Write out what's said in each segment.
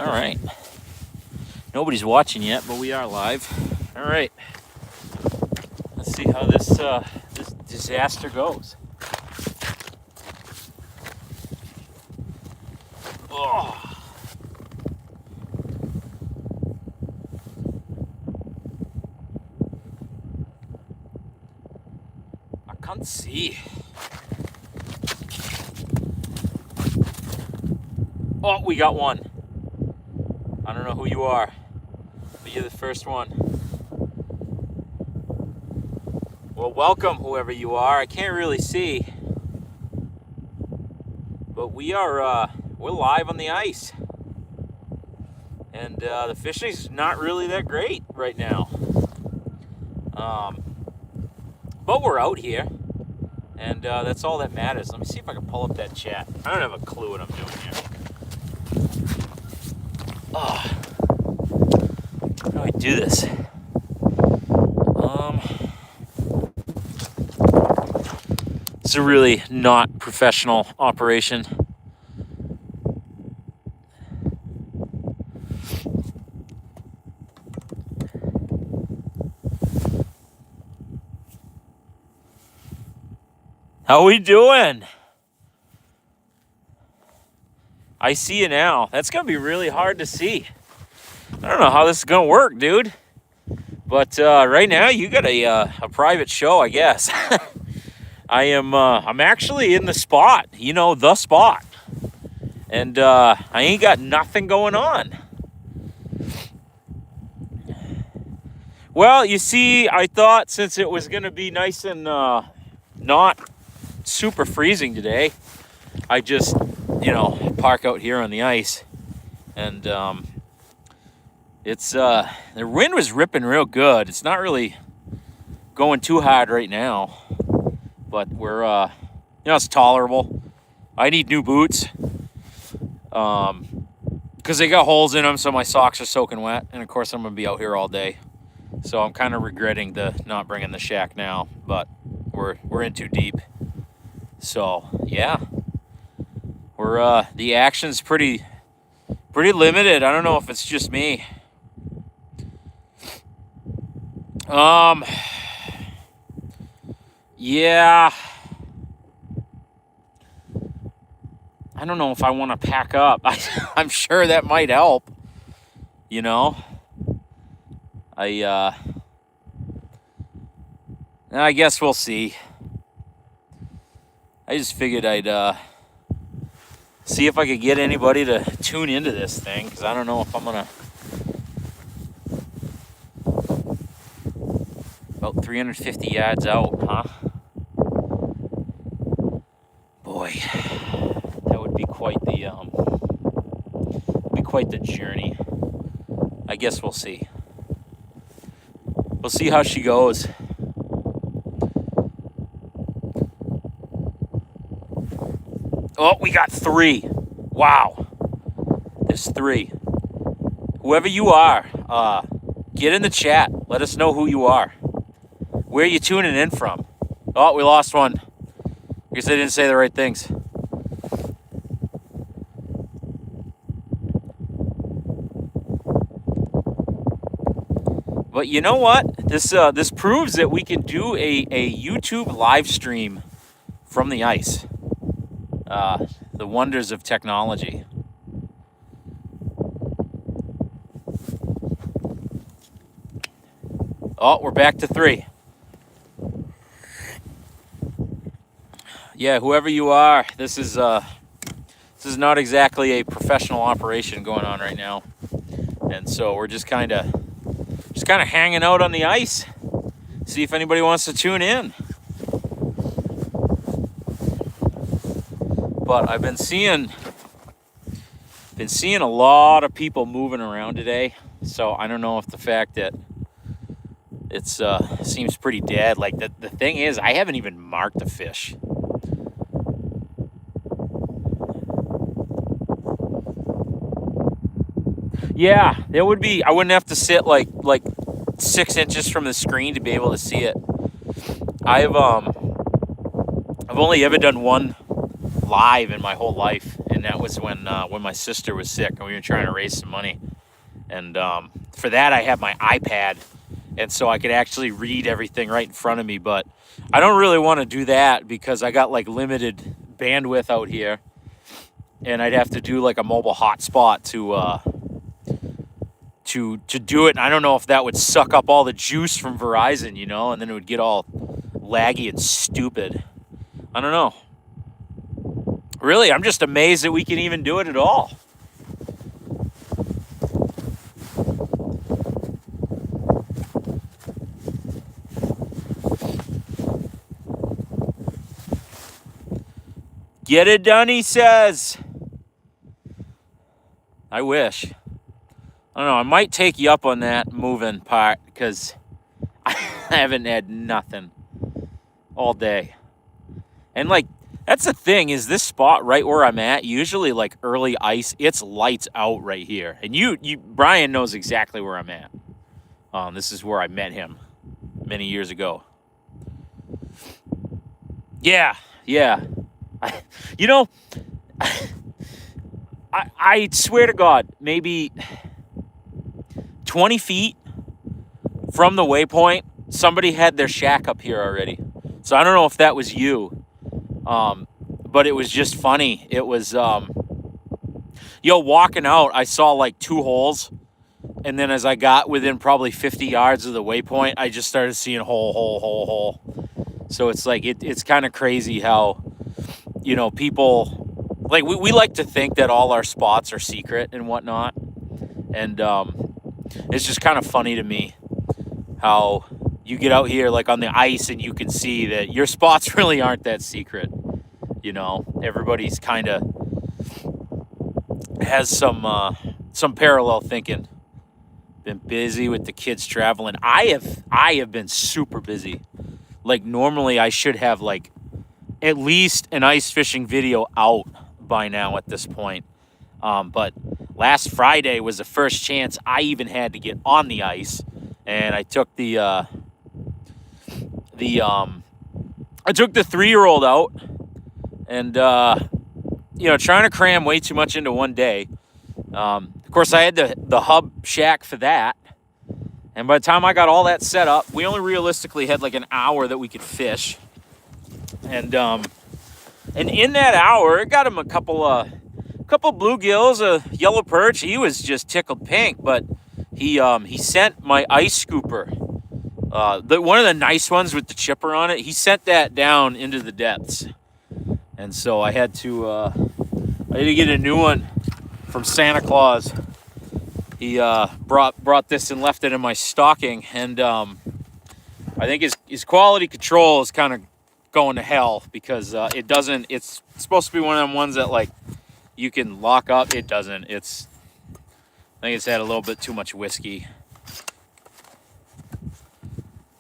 All right. Nobody's watching yet, but we are live. All right. Let's see how this disaster goes. Oh. I can't see. Oh, we got one. I don't know who you are, but you're the first one. Well, welcome, whoever you are. I can't really see, but we are we're live on the ice, and the fishing's not really that great right now. But we're out here, and that's all that matters. Let me see if I can pull up that chat. I don't have a clue what I'm doing here. Oh, how do I do this? It's a really not professional operation. How we doing? I see you now. That's gonna be really hard to see. I don't know how this is gonna work, dude. But right now you got a private show, I guess. I'm actually in the spot, the spot. And I ain't got nothing going on. Well, you see, I thought since it was gonna be nice and not super freezing today, I just, park out here on the ice. And it's the wind was ripping real good. It's not really going too hard right now, but we're it's tolerable. I need new boots because they got holes in them, so my socks are soaking wet, and of course I'm gonna be out here all day. So I'm kind of regretting not bringing the shack now, but we're in too deep. So yeah, we're the action's pretty limited. I don't know if it's just me. Yeah. I don't know if I want to pack up. I'm sure that might help. I guess we'll see. I just figured I'd see if I could get anybody to tune into this thing, because I don't know if I'm gonna. About 350 yards out, huh? Boy, that would be quite the journey. I guess we'll see. We'll see how she goes. Oh, we got 3. Wow. There's 3. Whoever you are, get in the chat. Let us know who you are. Where are you tuning in from? Oh, we lost one. I guess I didn't say the right things. But you know what? This proves that we can do a YouTube live stream from the ice. The wonders of technology. Oh, we're back to 3. Yeah, whoever you are, this is not exactly a professional operation going on right now, and so we're just kind of hanging out on the ice, see if anybody wants to tune in. But I've been seeing a lot of people moving around today, so I don't know if the fact that it's seems pretty dead. Like the thing is, I haven't even marked a fish. Yeah, there would be. I wouldn't have to sit like 6 inches from the screen to be able to see it. I've only ever done one alive in my whole life, and that was when my sister was sick and we were trying to raise some money. And for that, I had my iPad, and so I could actually read everything right in front of me. But I don't really want to do that because I got like limited bandwidth out here, and I'd have to do like a mobile hotspot to do it. And I don't know if that would suck up all the juice from Verizon, you know, and then it would get all laggy and stupid. I don't know. Really, I'm just amazed that we can even do it at all. Get it done, he says. I wish. I don't know. I might take you up on that moving part because I haven't had nothing all day. And like, that's the thing is this spot right where I'm at, usually like early ice, it's lights out right here. And Brian knows exactly where I'm at. This is where I met him many years ago. Yeah. You know, I swear to God, maybe 20 feet from the waypoint, somebody had their shack up here already. So I don't know if that was you, but it was just funny. It was, walking out, I saw like 2 holes. And then as I got within probably 50 yards of the waypoint, I just started seeing hole. So it's like, it's kind of crazy how, you know, people, like we like to think that all our spots are secret and whatnot. And it's just kind of funny to me how you get out here like on the ice and you can see that your spots really aren't that secret. You know, everybody's kind of has some parallel thinking. Been busy with the kids traveling. I have been super busy. Like normally I should have like at least an ice fishing video out by now at this point. But last Friday was the first chance I even had to get on the ice, and I took I took the 3-year-old out, and trying to cram way too much into one day. Of course, I had the hub shack for that, and by the time I got all that set up, we only realistically had like an hour that we could fish, and in that hour, it got him a couple bluegills, a yellow perch. He was just tickled pink, but he sent my ice scooper, one of the nice ones with the chipper on it. He sent that down into the depths, and so I had to get a new one from Santa Claus. He brought this and left it in my stocking, and I think his quality control is kind of going to hell because it doesn't. It's supposed to be one of them ones that like you can lock up. It doesn't. I think it's had a little bit too much whiskey,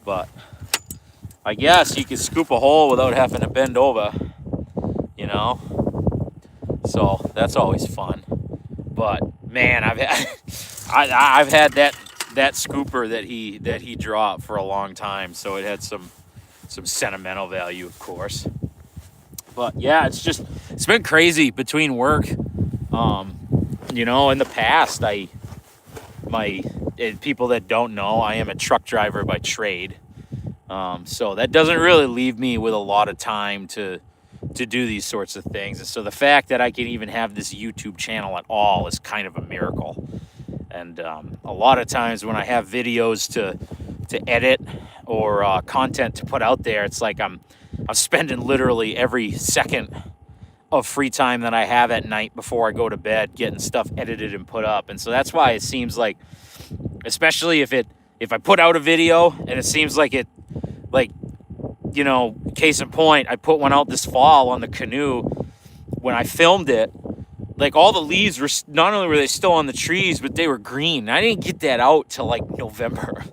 but I guess you could scoop a hole without having to bend over, you know. So that's always fun. But man, I've had that scooper that he dropped for a long time, so it had some sentimental value, of course. But yeah, it's been crazy between work. In the past, people that don't know, I am a truck driver by trade. So that doesn't really leave me with a lot of time to do these sorts of things. And so the fact that I can even have this YouTube channel at all is kind of a miracle. And a lot of times when I have videos to edit or content to put out there, it's like I'm spending literally every second of free time that I have at night before I go to bed getting stuff edited and put up. And so that's why it seems like, especially if I put out a video and it seems like it, like, you know, case in point, I put one out this fall on the canoe. When I filmed it, like all the leaves were, not only were they still on the trees, but they were green. I didn't get that out till like November.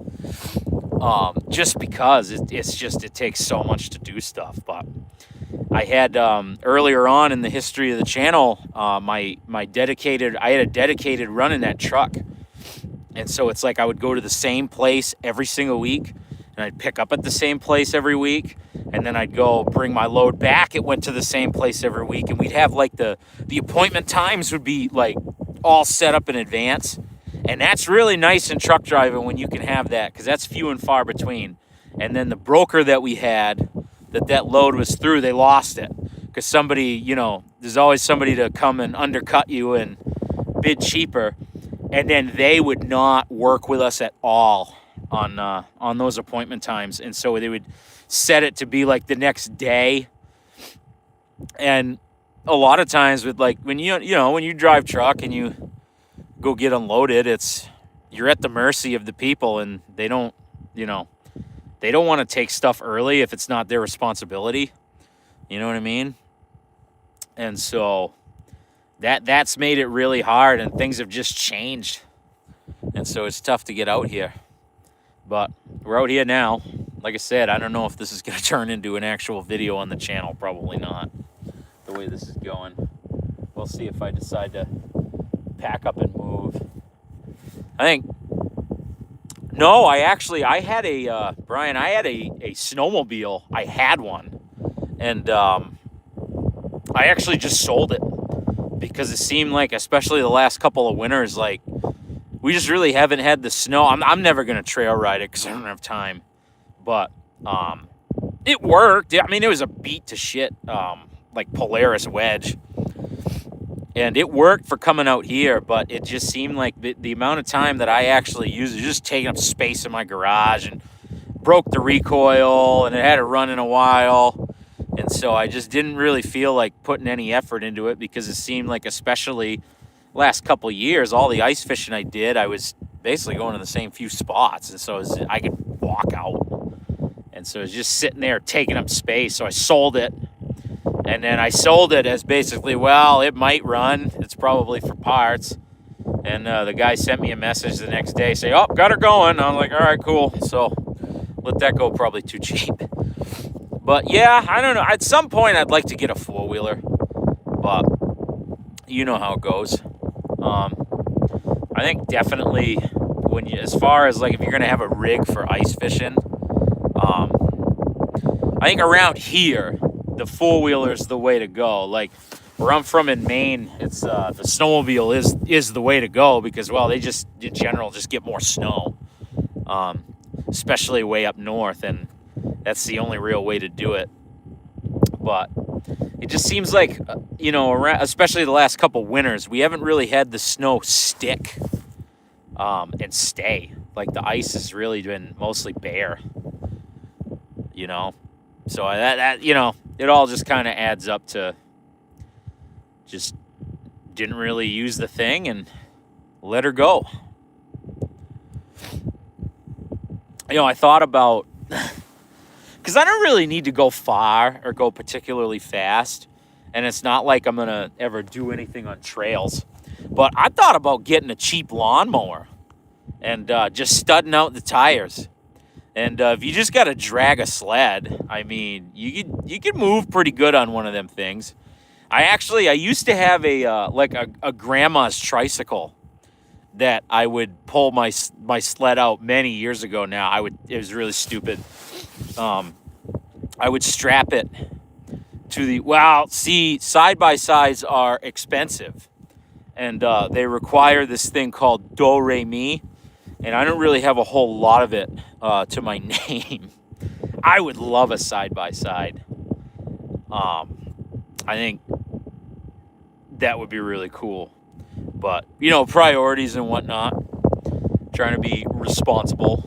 Just because it takes so much to do stuff. But I had earlier on in the history of the channel, I had a dedicated run in that truck. And so it's like I would go to the same place every single week. and I'd pick up at the same place every week, and then I'd go bring my load back. It went to the same place every week, and we'd have like the appointment times would be like all set up in advance. And that's really nice in truck driving when you can have that, because that's few and far between. And then the broker that we had that load was through, they lost it because somebody, you know, there's always somebody to come and undercut you and bid cheaper. And then they would not work with us at all on those appointment times. And so they would set it to be like the next day. And a lot of times with like when you drive truck and you go get unloaded, you're at the mercy of the people, and they don't want to take stuff early if it's not their responsibility. You know what I mean? And so that's made it really hard, and things have just changed. And so it's tough to get out here. But we're out here now. Like I said, I don't know if this is going to turn into an actual video on the channel. Probably not, the way this is going. We'll see if I decide to pack up and move. No, I had a, Brian, I had a snowmobile. I had one. And I actually just sold it because it seemed like, especially the last couple of winters, like we just really haven't had the snow. I'm never going to trail ride it because I don't have time. But it worked. I mean, it was a beat to shit, like Polaris wedge. And it worked for coming out here, but it just seemed like the amount of time that I actually used it just taking up space in my garage, and broke the recoil, and it had to run in a while. And so I just didn't really feel like putting any effort into it, because it seemed like, especially last couple of years, all the ice fishing I did, I was basically going to the same few spots. And so I could walk out. And so it was just sitting there taking up space. So I sold it. And then I sold it as basically, well, it might run. It's probably for parts. And the guy sent me a message the next day saying, oh, got her going. I was like, all right, cool. So let that go, probably too cheap. But yeah, I don't know. At some point, I'd like to get a four-wheeler. But you know how it goes. I think definitely as far as like if you're going to have a rig for ice fishing, I think around here, the four-wheeler is the way to go. Like where I'm from in Maine, it's the snowmobile is the way to go, because, well, they just in general just get more snow, especially way up north, and that's the only real way to do it. But it just seems like, around, especially the last couple winters, we haven't really had the snow stick and stay. Like the ice has really been mostly bare, So that it all just kind of adds up to just didn't really use the thing and let her go. I thought about, because I don't really need to go far or go particularly fast, and it's not like I'm going to ever do anything on trails, but I thought about getting a cheap lawnmower and just studding out the tires. And if you just got to drag a sled, I mean, you could move pretty good on one of them things. I used to have a grandma's tricycle that I would pull my sled out many years ago now. It was really stupid. I would strap it to side-by-sides are expensive. And they require this thing called do-re-mi. And I don't really have a whole lot of it to my name. I would love a side-by-side. I think that would be really cool. But, priorities and whatnot. Trying to be responsible.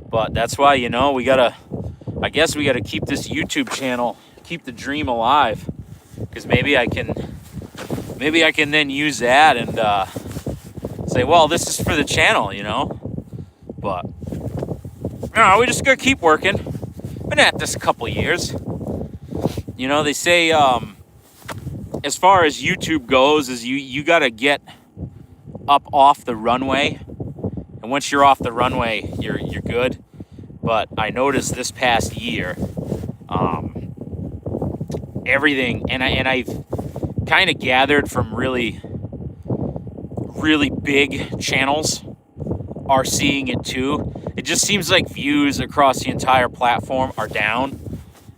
But that's why, we gotta keep this YouTube channel, keep the dream alive. Because maybe I can then use that and say, well, this is for the channel, But, we just gotta keep working. Been at this a couple years. They say, as far as YouTube goes, is you gotta get up off the runway. And once you're off the runway, you're good. But I noticed this past year, everything, and I've kind of gathered from really big channels are seeing it too. it just seems like views across the entire platform are down,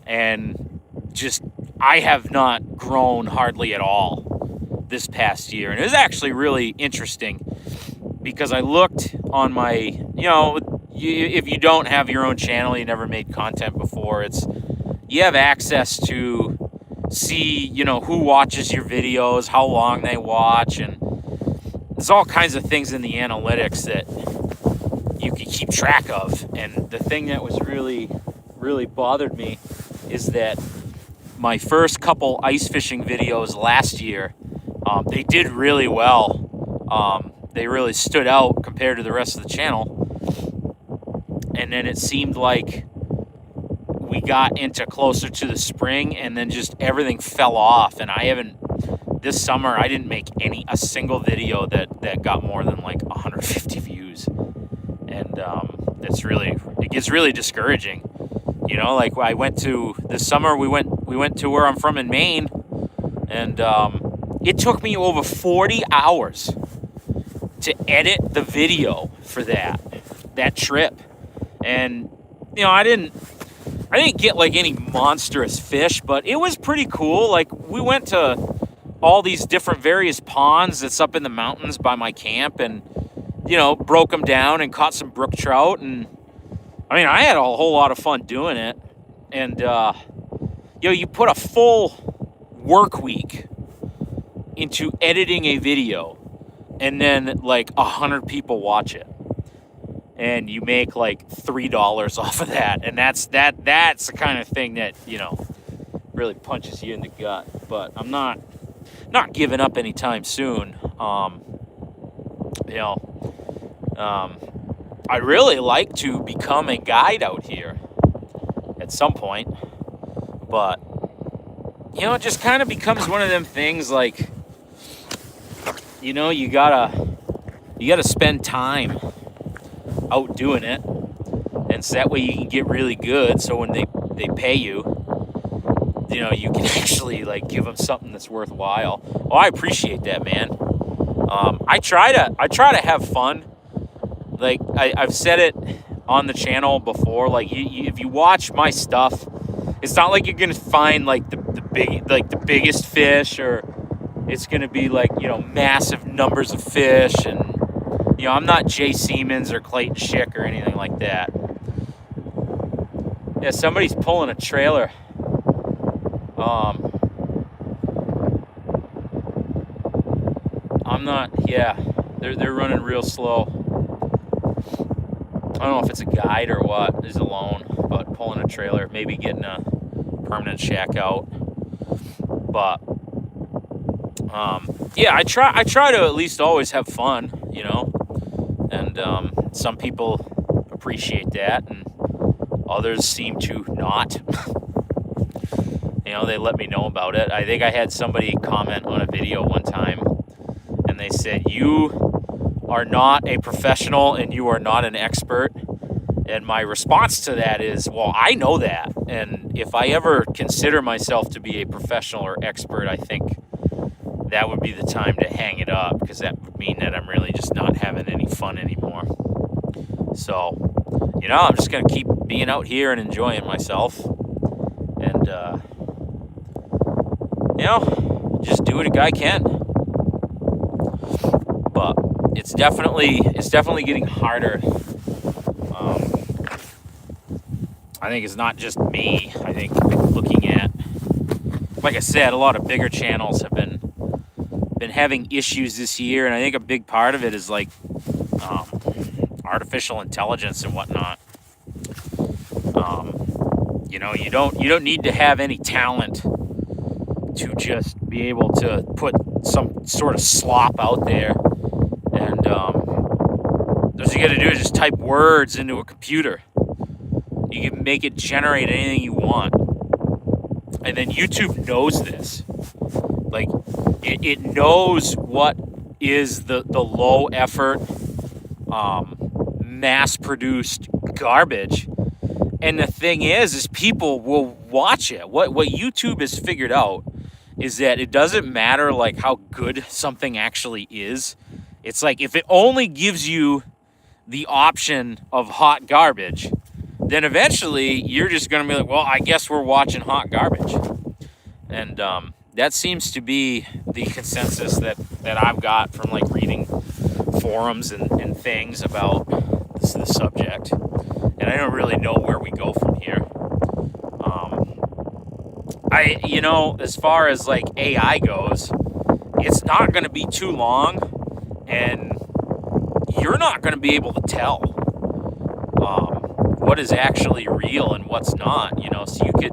and just I have not grown hardly at all this past year. And it was actually really interesting because I looked on my, if you don't have your own channel, you never made content before, you have access to see, who watches your videos, how long they watch, and there's all kinds of things in the analytics that you can keep track of. And the thing that was really, really bothered me is that my first couple ice fishing videos last year, they did really well. They really stood out compared to the rest of the channel. And then it seemed like we got into closer to the spring, and then just everything fell off. And this summer, I didn't make a single video that got more than like 150 views. And it gets really discouraging. Like I went to this summer, we went to where I'm from in Maine, and it took me over 40 hours to edit the video for that trip. And I didn't get like any monstrous fish, but it was pretty cool. Like we went to all these different various ponds that's up in the mountains by my camp, and broke them down and caught some brook trout. And I had a whole lot of fun doing it. And you put a full work week into editing a video, and then like 100 people watch it, and you make like $3 off of that. And that's the kind of thing that really punches you in the gut. But I'm not giving up anytime soon. I really like to become a guide out here at some point, but it just kind of becomes one of them things like, you gotta spend time out doing it, and so that way you can get really good, so when they pay you, you can actually like give them something that's worthwhile. Oh, I appreciate that, man. I try to have fun. Like I've said it on the channel before. Like if you watch my stuff, it's not like you're gonna find like the biggest fish, or it's gonna be like massive numbers of fish. And I'm not Jay Siemens or Clayton Schick or anything like that. Yeah, somebody's pulling a trailer. I'm not. Yeah, they're running real slow. I don't know if it's a guide or what is alone, but pulling a trailer, maybe getting a permanent shack out. But yeah, I try to at least always have fun, and some people appreciate that, and others seem to not. They let me know about it. I think I had somebody comment on a video one time, and they said, "You are not a professional and you are not an expert." And my response to that is, well, I know that. And if I ever consider myself to be a professional or expert, I think that would be the time to hang it up, because that would mean that I'm really just not having any fun anymore. So, I'm just going to keep being out here and enjoying myself. And, just do what a guy can. But it's definitely getting harder. I think it's not just me. I think looking at, like I said, a lot of bigger channels have been having issues this year, and I think a big part of it is like artificial intelligence and whatnot. You don't need to have any talent to just be able to put some sort of slop out there, and all you got to do is just type words into a computer. You can make it generate anything you want. And then YouTube knows this. Like, it knows what is the low effort, mass-produced garbage. And the thing is people will watch it. What YouTube has figured out is that it doesn't matter like how good something actually is. It's like if it only gives you the option of hot garbage, then eventually you're just going to be like, well, I guess we're watching hot garbage. And that seems to be the consensus that I've got from like reading forums and things about the subject. And I don't really know where we go from here. As far as like AI goes, it's not going to be too long, and you're not going to be able to tell what is actually real and what's not. So you could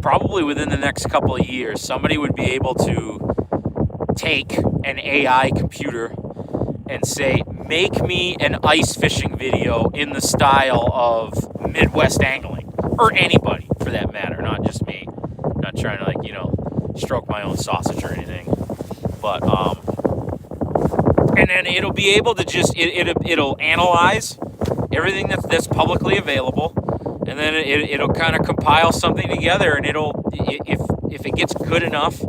probably within the next couple of years, somebody would be able to take an AI computer and say, make me an ice fishing video in the style of Midwest angling, or anybody for that matter, not just me. Not trying to stroke my own sausage or anything, but and then it'll be able to just it'll analyze everything that's publicly available, and then it'll kind of compile something together, and if it gets good enough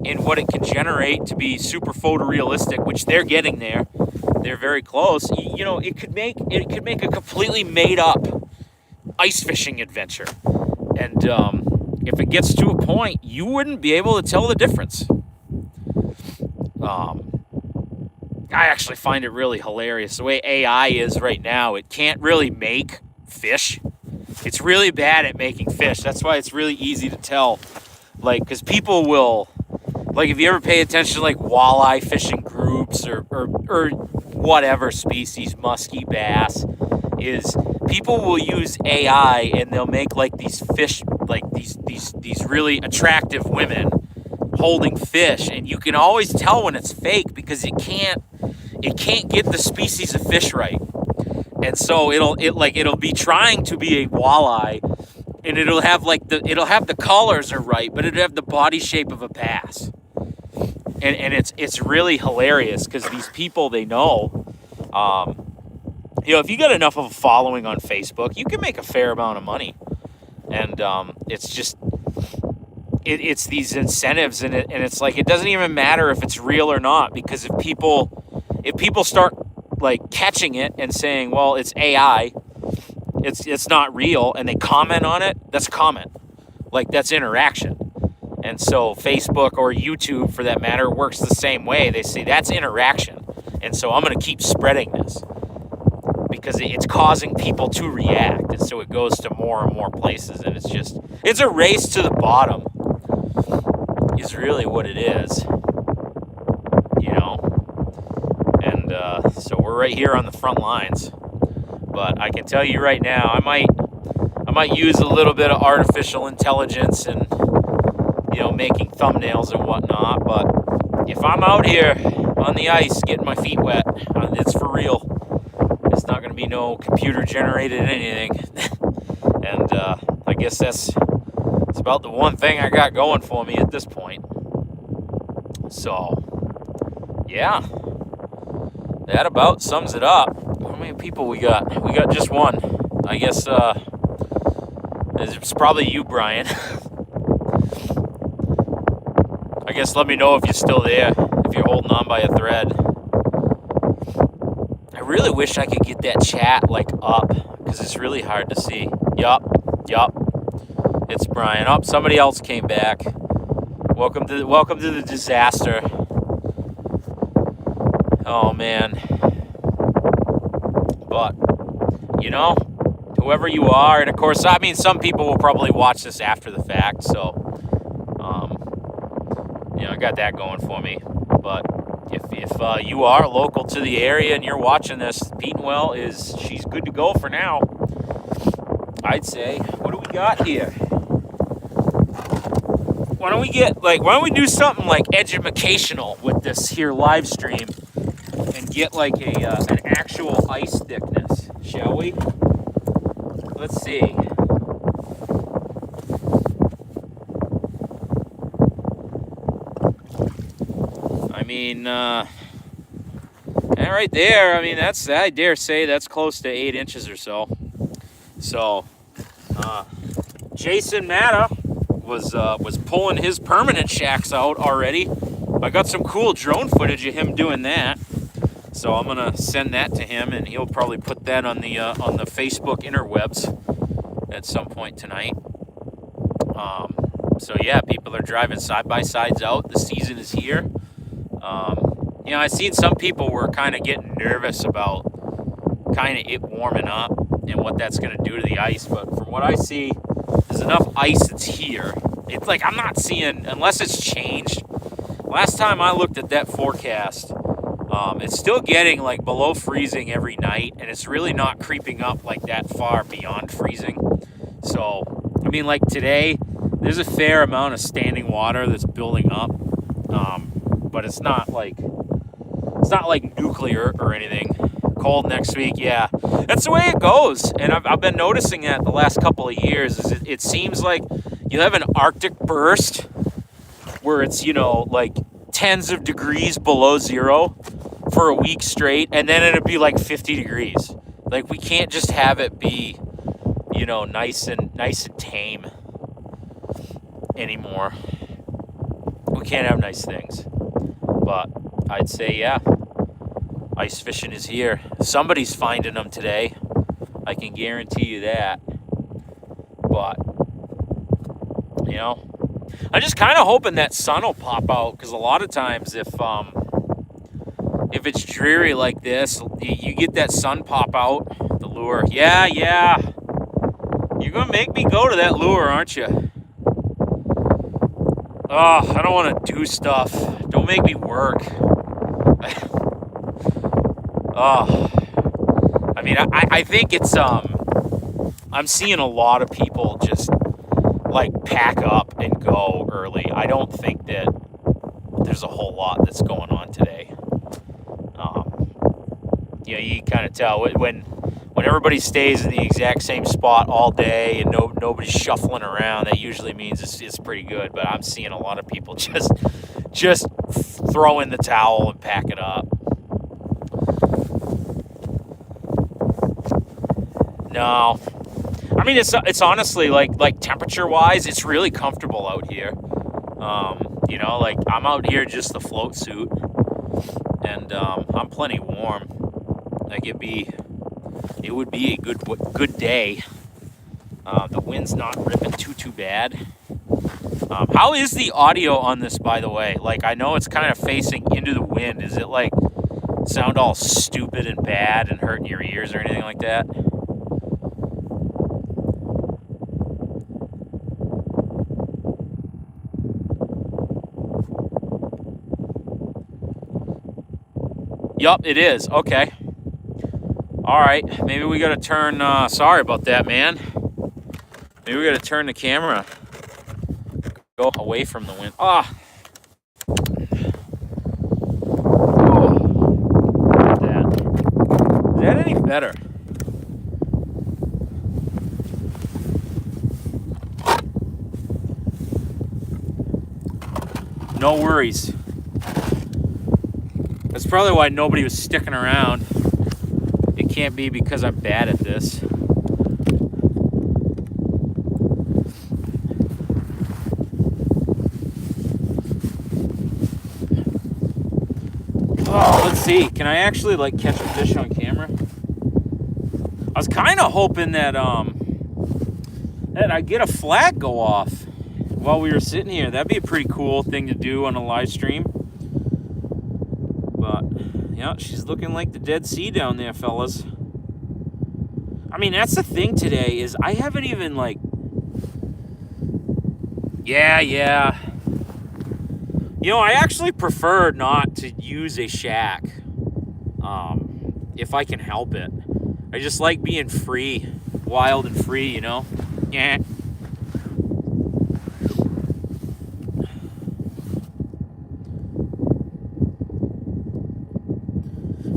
in what it can generate to be super photorealistic, which they're getting there, they're very close. It could make a completely made up ice fishing adventure, and if it gets to a point, you wouldn't be able to tell the difference. I actually find it really hilarious the way AI is right now. It can't really make fish. It's really bad at making fish. That's why it's really easy to tell. Because people will, if you ever pay attention to walleye fishing groups or whatever species, musky bass, is people will use AI and they'll make these fish, these really attractive women holding fish, and you can always tell when it's fake because it can't get the species of fish right. And so it'll be trying to be a walleye, and it'll have the colors are right, but it'll have the body shape of a bass. And it's really hilarious because these people, they know, if you got enough of a following on Facebook, you can make a fair amount of money. And it's just it's these incentives, and it's it doesn't even matter if it's real or not, because if people start catching it and saying, well, it's AI, it's not real, and they comment on it, that's a comment. That's interaction. And so Facebook or YouTube, for that matter, works the same way. They say that's interaction, and so I'm going to keep spreading this because it's causing people to react, and so it goes to more and more places, and it's a race to the bottom is really what it is, and so we're right here on the front lines. But I can tell you right now, I might use a little bit of artificial intelligence and making thumbnails and whatnot, but if I'm out here on the ice getting my feet wet, it's for real. It's not going to be no computer generated anything. And I guess it's about the one thing I got going for me at this point. So yeah, that about sums it up. How many people we got? We got just one. I guess it's probably you, Brian. I guess let me know if you're still there, if you're holding on by a thread. I really wish I could get that chat up, because it's really hard to see. Yup. It's Brian. Oh, somebody else came back. Welcome to the disaster. Oh man. But whoever you are, and of course, some people will probably watch this after the fact, so I got that going for me. But if you are local to the area and you're watching this, Petenwell she's good to go for now, I'd say. What do we got here? Why don't we do something educational with this here live stream and get an actual ice thickness, shall we? Let's see. That right there, I dare say that's close to 8 inches or so. So, Jason Matta was pulling his permanent shacks out already. I got some cool drone footage of him doing that. So I'm gonna send that to him, and he'll probably put that on the Facebook interwebs at some point tonight. So yeah, people are driving side by sides out. The season is here. I've seen some people were kind of getting nervous about kind of it warming up and what that's going to do to the ice. But from what I see, there's enough ice that's here. It's like I'm not seeing, unless it's changed. Last time I looked at that forecast, it's still getting like below freezing every night, and it's really not creeping up like that far beyond freezing. So, I mean, like today, there's a fair amount of standing water that's building up, but it's not like nuclear or anything. Cold next week, yeah, that's the way it goes. And I've been noticing that the last couple of years. Is it seems like you have an Arctic burst where it's like tens of degrees below zero for a week straight, and then it'd be like 50 degrees. Like we can't just have it be nice and tame anymore. We can't have nice things. But I'd say, yeah, ice fishing is here. Somebody's finding them today. I can guarantee you that. But, I'm just kind of hoping that sun will pop out, because a lot of times if it's dreary like this, you get that sun pop out, the lure. Yeah. You're going to make me go to that lure, aren't you? Oh, I don't want to do stuff. Don't make me work. I mean, I think it's, I'm seeing a lot of people just, like, pack up and go early. I don't think that there's a whole lot that's going on today. You kind of tell when everybody stays in the exact same spot all day and nobody's shuffling around, that usually means it's pretty good. But I'm seeing a lot of people just throw in the towel and pack it up. No, I mean it's honestly like temperature wise, it's really comfortable out here. Like I'm out here just the float suit, and I'm plenty warm. Like it would be a good day. The wind's not ripping too bad. How is the audio on this, by the way? Like I know it's kind of facing into the wind. Is it like sound all stupid and bad and hurting your ears or anything like that? Yup, it is. Okay. All right. Maybe we got to turn... sorry about that, man. Maybe we got to turn the camera. Go away from the wind. Ah. Is that any better? No worries. That's probably why nobody was sticking around. It can't be because I'm bad at this. Oh, let's see. Can I actually like catch a fish on camera? I was kind of hoping that I'd get a flag go off while we were sitting here. That'd be a pretty cool thing to do on a live stream. But yeah, she's looking like the Dead Sea down there, fellas. I mean, that's the thing today is I haven't even like... Yeah. I actually prefer not to use a shack if I can help it. I just like being free, wild and free, Yeah.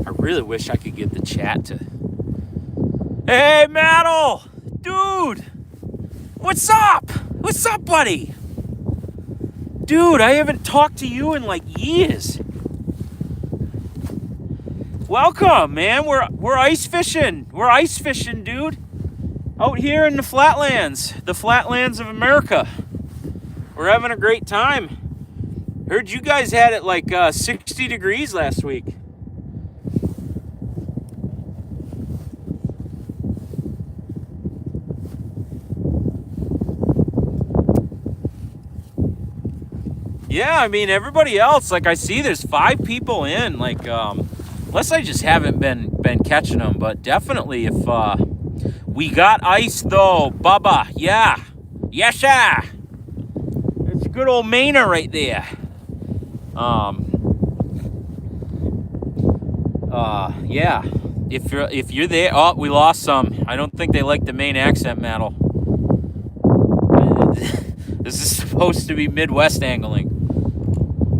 I really wish I could get the chat to... Hey, Maddle! Dude! What's up? What's up, buddy? Dude, I haven't talked to you in like years. Welcome, man. We're ice fishing. We're ice fishing, dude. Out here in the flatlands of America. We're having a great time. Heard you guys had it like 60 degrees last week. Yeah, I mean, everybody else, like I see there's 5 people in, like, unless I just haven't been catching them, but definitely if, we got ice though, Bubba, yeah, yes, sir. It's a good old Mainer right there. Yeah, if you're there, oh, we lost some. I don't think they like the Maine accent, Metal. This is supposed to be Midwest angling.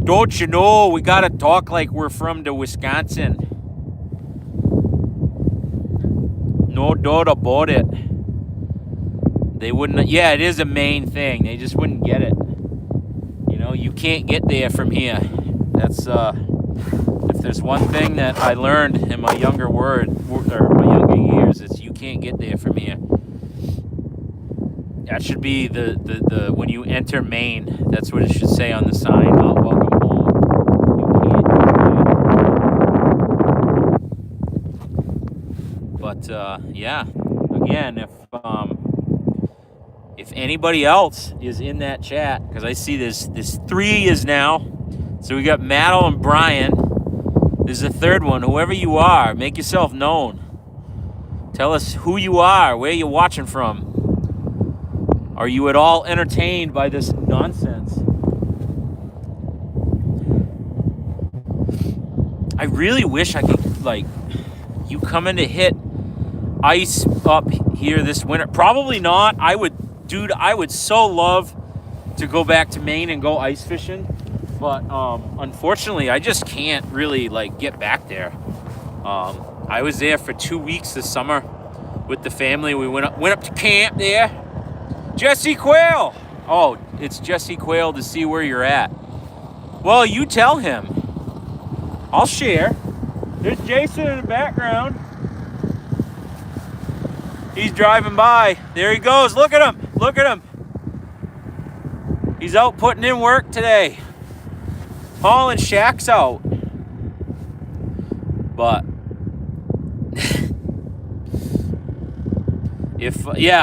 Don't you know, we gotta talk like we're from the Wisconsin. No doubt about it. They wouldn't, yeah, it is a Maine thing. They just wouldn't get it. You know, you can't get there from here. That's, if there's one thing that I learned in my younger years, it's you can't get there from here. That should be the when you enter Maine, that's what it should say on the sign. Oh, welcome home. You can't do that. But yeah, again, if anybody else is in that chat, because I see this 3 is now. So we got Matto and Brian. There's a third one. Whoever you are, make yourself known. Tell us who you are, where you're watching from. Are you at all entertained by this nonsense? I really wish I could, like, you coming to hit ice up here this winter. Probably not. I would so love to go back to Maine and go ice fishing. But unfortunately, I just can't really, like, get back there. I was there for 2 weeks this summer with the family. We went up to camp there. Jesse Quayle. Oh, it's Jesse Quayle to see where you're at. Well, you tell him. I'll share. There's Jason in the background. He's driving by. There he goes. Look at him. Look at him. He's out putting in work today. Hauling shacks out. But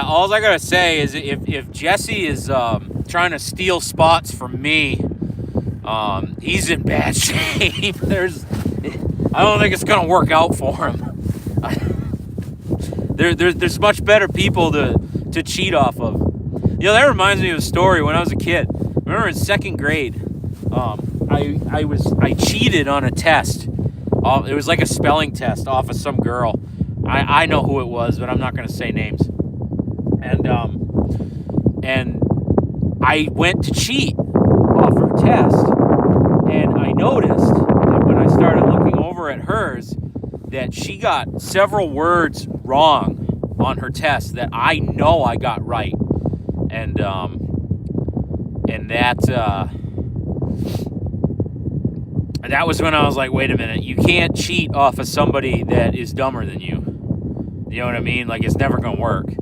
all I gotta say is if Jesse is trying to steal spots from me, he's in bad shape. I don't think it's gonna work out for him. There's much better people to cheat off of. You know, that reminds me of a story when I was a kid. I remember in 2nd grade, I cheated on a test. It was like a spelling test off of some girl. I know who it was, but I'm not going to say names. And I went to cheat off her test, and I noticed that when I started looking over at hers, that she got several words wrong on her test that I know I got right, and that was when I was like, wait a minute, you can't cheat off of somebody that is dumber than you. You know what I mean? Like, it's never gonna work.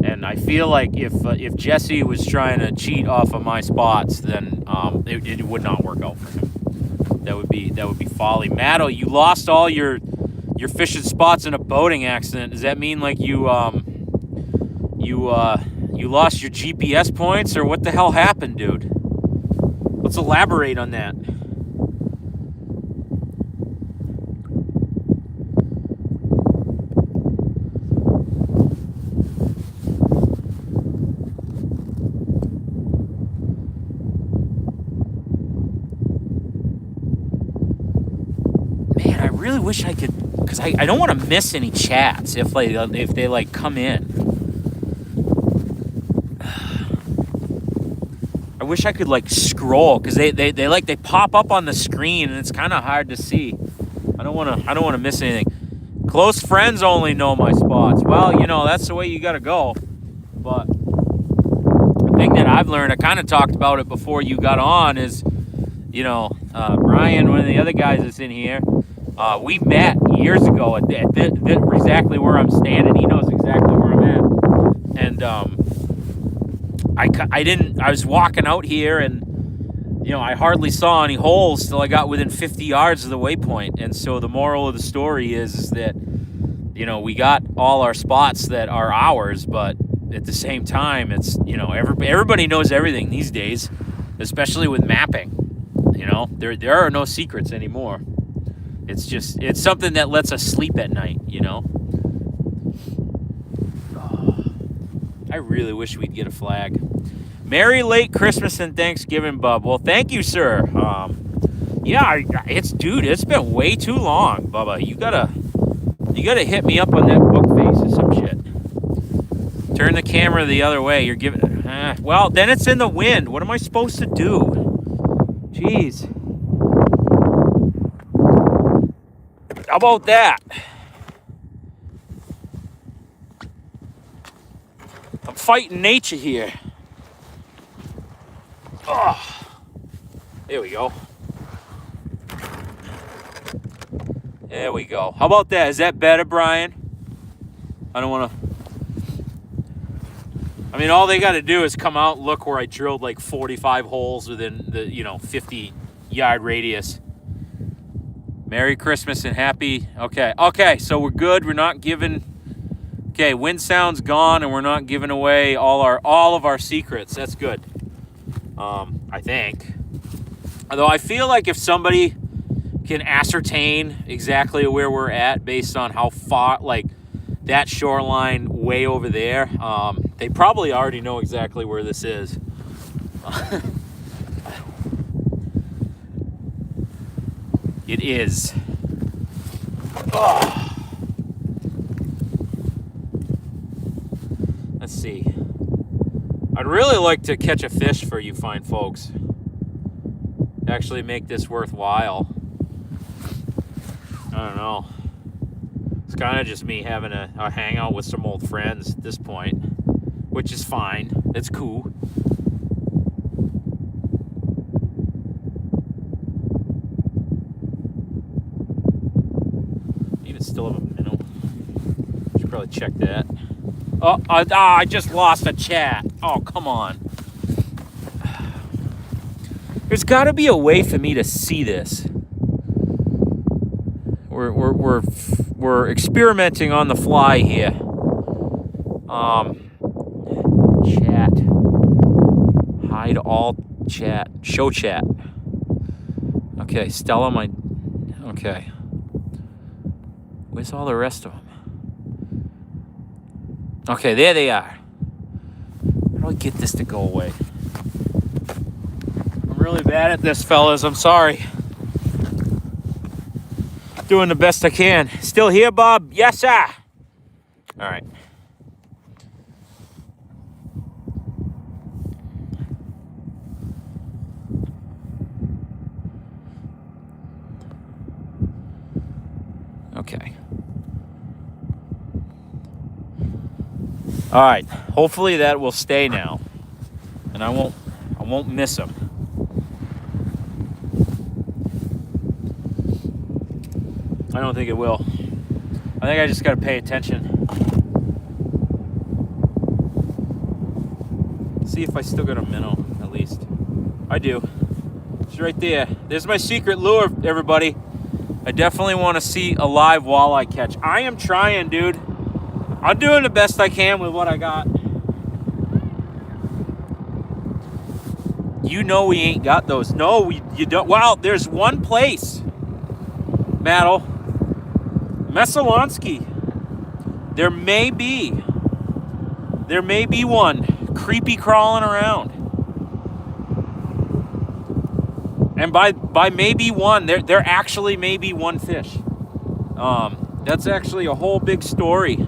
And I feel like if Jesse was trying to cheat off of my spots, then it would not work out for him. That would be folly. Matto, you lost all your fishing spots in a boating accident. Does that mean like you lost your GPS points, or what the hell happened, dude? Let's elaborate on that. Man, I really wish I could, because I don't want to miss any chats if they like come in. I wish I could like scroll, because they pop up on the screen and it's kind of hard to see. I don't want to miss anything. Close friends only know my spots. Well, you know, that's the way you got to go. But the thing that I've learned, I kind of talked about it before you got on, is, you know, Brian, one of the other guys that's in here, we met years ago at exactly where I'm standing. He knows exactly where I'm at. And I was walking out here, and, you know, I hardly saw any holes till I got within 50 yards of the waypoint. And so the moral of the story is that, you know, we got all our spots that are ours, but at the same time, it's, you know, everybody knows everything these days, especially with mapping. You know, there are no secrets anymore. It's something that lets us sleep at night, you know. Oh, I really wish we'd get a flag. Merry late Christmas and Thanksgiving, Bub. Well, thank you, sir. Yeah, it's been way too long, Bubba. You gotta hit me up on that book face or some shit. Turn the camera the other way. You're giving. Well, then it's in the wind. What am I supposed to do? Jeez. How about that? I'm fighting nature here. Oh, there we go. There we go. How about that? Is that better, Brian? I don't want to... I mean, all they got to do is come out and look where I drilled like 45 holes within the, 50-yard radius. Merry Christmas and happy... Okay, so we're good. We're not giving... Okay, wind sound's gone, and we're not giving away all of our secrets. That's good. I think. Although I feel like if somebody can ascertain exactly where we're at based on how far, like that shoreline way over there, they probably already know exactly where this is. It is. Oh. Let's see. I'd really like to catch a fish for you fine folks. Actually make this worthwhile. I don't know. It's kind of just me having a hangout with some old friends at this point, which is fine. It's cool. Even still have a minnow. Should probably check that. Oh, I just lost a chat. Oh, come on. There's got to be a way for me to see this. We're experimenting on the fly here. Chat. Hide all chat. Show chat. Okay, Stella, okay. Where's all the rest of them? Okay, there they are. How do I get this to go away? I'm really bad at this, fellas. I'm sorry. Doing the best I can. Still here, Bob? Yes, sir. All right. Okay. All right. Hopefully that will stay now, and I won't miss them. I don't think it will. I think I just got to pay attention. See if I still got a minnow, at least. I do. It's right there. There's my secret lure, everybody. I definitely want to see a live walleye catch. I am trying, dude. I'm doing the best I can with what I got. You know we ain't got those. No, you don't. Wow, there's one place, Mattel. Mesolonsky. There may be one creepy crawling around. And by maybe one, there actually may be one fish. That's actually a whole big story.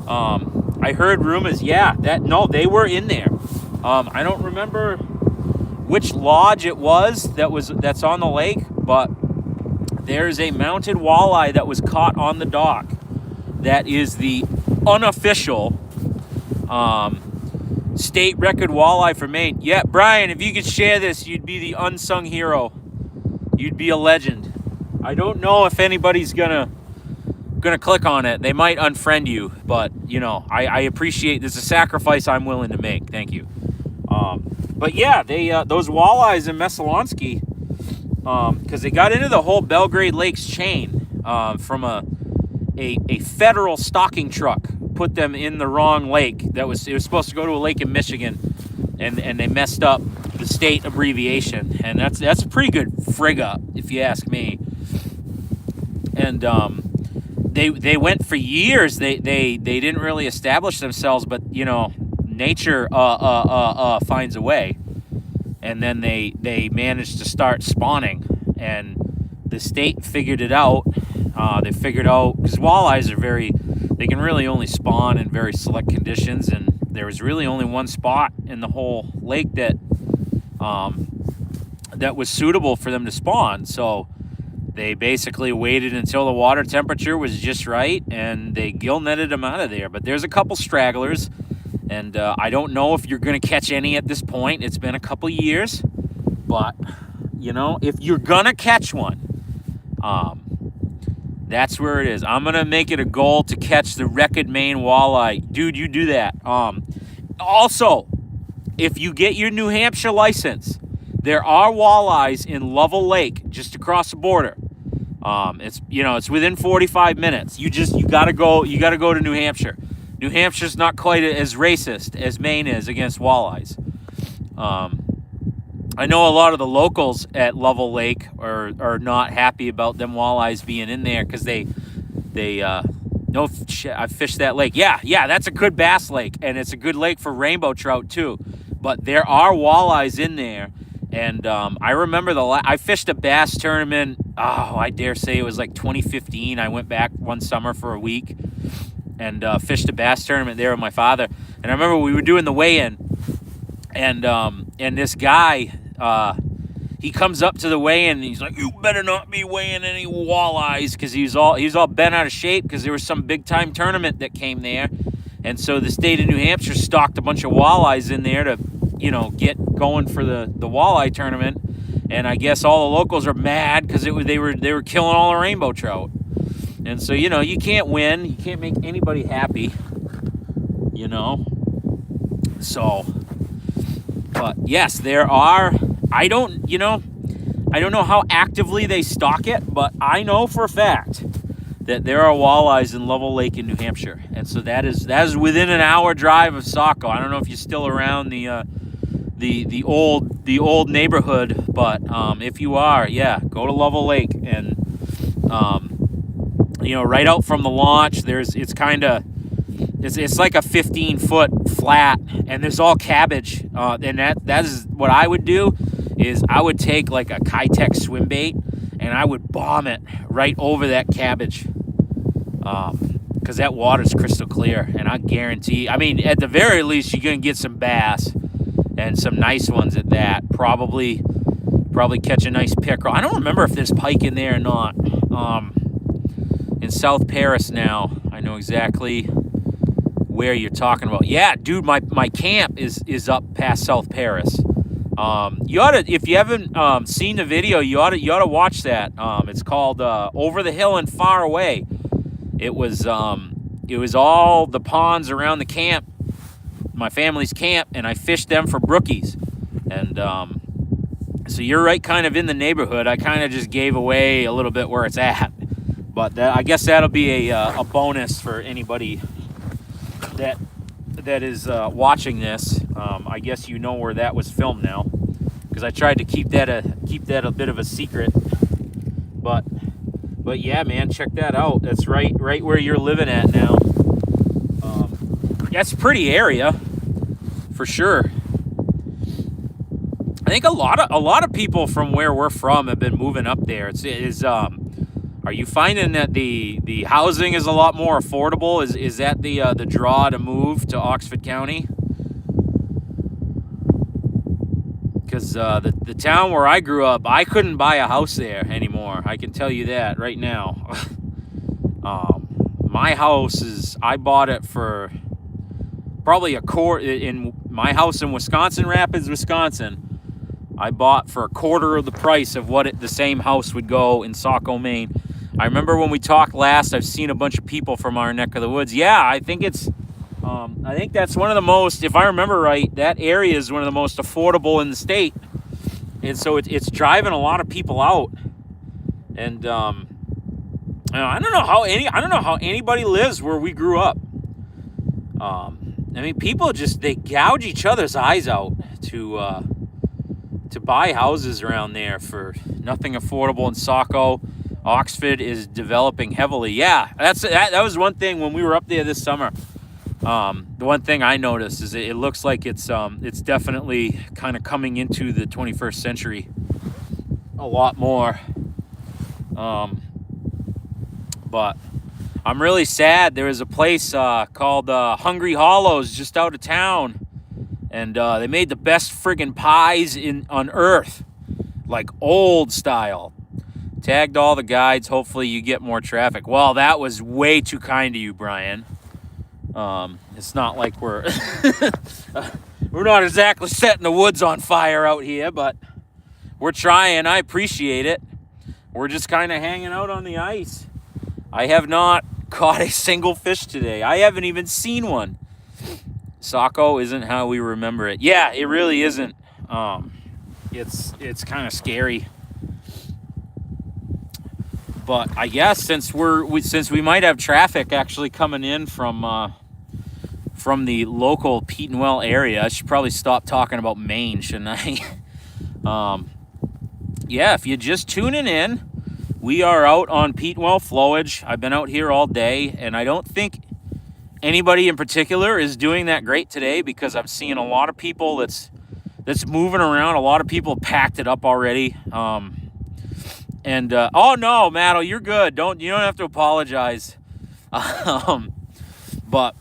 I heard rumors, they were in there. I don't remember which lodge it was that's on the lake, but there's a mounted walleye that was caught on the dock. That is the unofficial state record walleye for Maine. Yeah, Brian, if you could share this, you'd be the unsung hero. You'd be a legend. I don't know if anybody's gonna click on it. They might unfriend you, but I appreciate. There's a sacrifice I'm willing to make. Thank you. But yeah, they those walleyes in Mesolonsky, because they got into the whole Belgrade Lakes chain from a federal stocking truck put them in the wrong lake. It was supposed to go to a lake in Michigan, and they messed up the state abbreviation, and that's a pretty good frigga, if you ask me. And they went for years. They didn't really establish themselves, but you know, nature finds a way, and then they managed to start spawning, and the state figured it out. They figured out, because walleyes they can really only spawn in very select conditions, and there was really only one spot in the whole lake that was suitable for them to spawn. So they basically waited until the water temperature was just right, and they gill netted them out of there. But there's a couple stragglers, and I don't know if you're going to catch any at this point. It's been a couple years, but you know, if you're going to catch one, that's where it is. I'm going to make it a goal to catch the Wrecked Maine walleye. Dude, you do that. Also, if you get your New Hampshire license, there are walleyes in Lovell Lake, just across the border. It's within 45 minutes. You gotta go to New Hampshire. New Hampshire's not quite as racist as Maine is against walleyes. I know a lot of the locals at Lovell Lake are not happy about them walleyes being in there, because I fished that lake. Yeah, that's a good bass lake, and it's a good lake for rainbow trout too. But there are walleyes in there, and I remember I fished a bass tournament. Oh, I dare say it was like 2015. I went back one summer for a week and fished a bass tournament there with my father. And I remember we were doing the weigh-in, and this guy, he comes up to the weigh-in and he's like, "You better not be weighing any walleyes," because he's all bent out of shape because there was some big-time tournament that came there. And so the state of New Hampshire stocked a bunch of walleyes in there to, you know, get going for the walleye tournament. And I guess all the locals are mad because they were killing all the rainbow trout. And so, you know, you can't win. You can't make anybody happy, you know. So, but yes, there are. I don't know how actively they stock it, but I know for a fact that there are walleyes in Lovell Lake in New Hampshire. And so that is within an hour drive of Saco. I don't know if you're still around the old neighborhood, but if you are, yeah, go to Lovell Lake, and you know, right out from the launch, it's like a 15-foot flat, and there's all cabbage, and that is what I would do, is I would take like a Kitech swim bait and I would bomb it right over that cabbage, because that water's crystal clear, and I guarantee, I mean, at the very least, you're gonna get some bass, and some nice ones at that. Probably catch a nice pickerel. I don't remember if there's pike in there or not. In South Paris now, I know exactly where you're talking about. Yeah, dude, my camp is up past South Paris. You ought to, if you haven't seen the video, you ought to watch that. It's called Over the Hill and Far Away. It was all the ponds around the camp, my family's camp, and I fished them for brookies. And so you're right kind of in the neighborhood. I kind of just gave away a little bit where it's at, but I guess that'll be a bonus for anybody that is watching this. I guess you know where that was filmed now, because I tried to keep that a bit of a secret. But yeah, man, check that out. That's right where you're living at now. That's a pretty area, for sure. I think a lot of people from where we're from have been moving up there. Are you finding that the housing is a lot more affordable? Is that the draw to move to Oxford County? Because the town where I grew up, I couldn't buy a house there anymore. I can tell you that right now. My house I bought it for probably a quarter. In my house in Wisconsin Rapids, Wisconsin, I bought for a quarter of the price of what the same house would go in Saco, Maine. I remember when we talked last, I've seen a bunch of people from our neck of the woods. Yeah, I think that's one of the most, if I remember right, that area is one of the most affordable in the state. And so it's driving a lot of people out. And I don't know how anybody lives where we grew up. I mean, people they gouge each other's eyes out to to buy houses around there for nothing affordable in Saco. Oxford is developing heavily. Yeah, that was one thing when we were up there this summer. The one thing I noticed is it looks like it's definitely kind of coming into the 21st century a lot more. But I'm really sad. There is a place called Hungry Hollows just out of town, and they made the best friggin' pies on earth, like old style. Tagged all the guides. Hopefully you get more traffic. Well, that was way too kind of you, Brian. It's not like we're we're not exactly setting the woods on fire out here, but we're trying. I appreciate it. We're just kind of hanging out on the ice. I have not caught a single fish today. I haven't even seen one. Saco isn't how we remember it. Yeah, it really isn't. It's kind of scary. But I guess since we might have traffic actually coming in from the local Petenwell area, I should probably stop talking about Maine, shouldn't I? Yeah, if you're just tuning in, we are out on Petenwell Flowage. I've been out here all day, and I don't think anybody in particular is doing that great today because I'm seeing a lot of people that's moving around. A lot of people packed it up already. Oh no, Matto, you're good. You don't have to apologize. But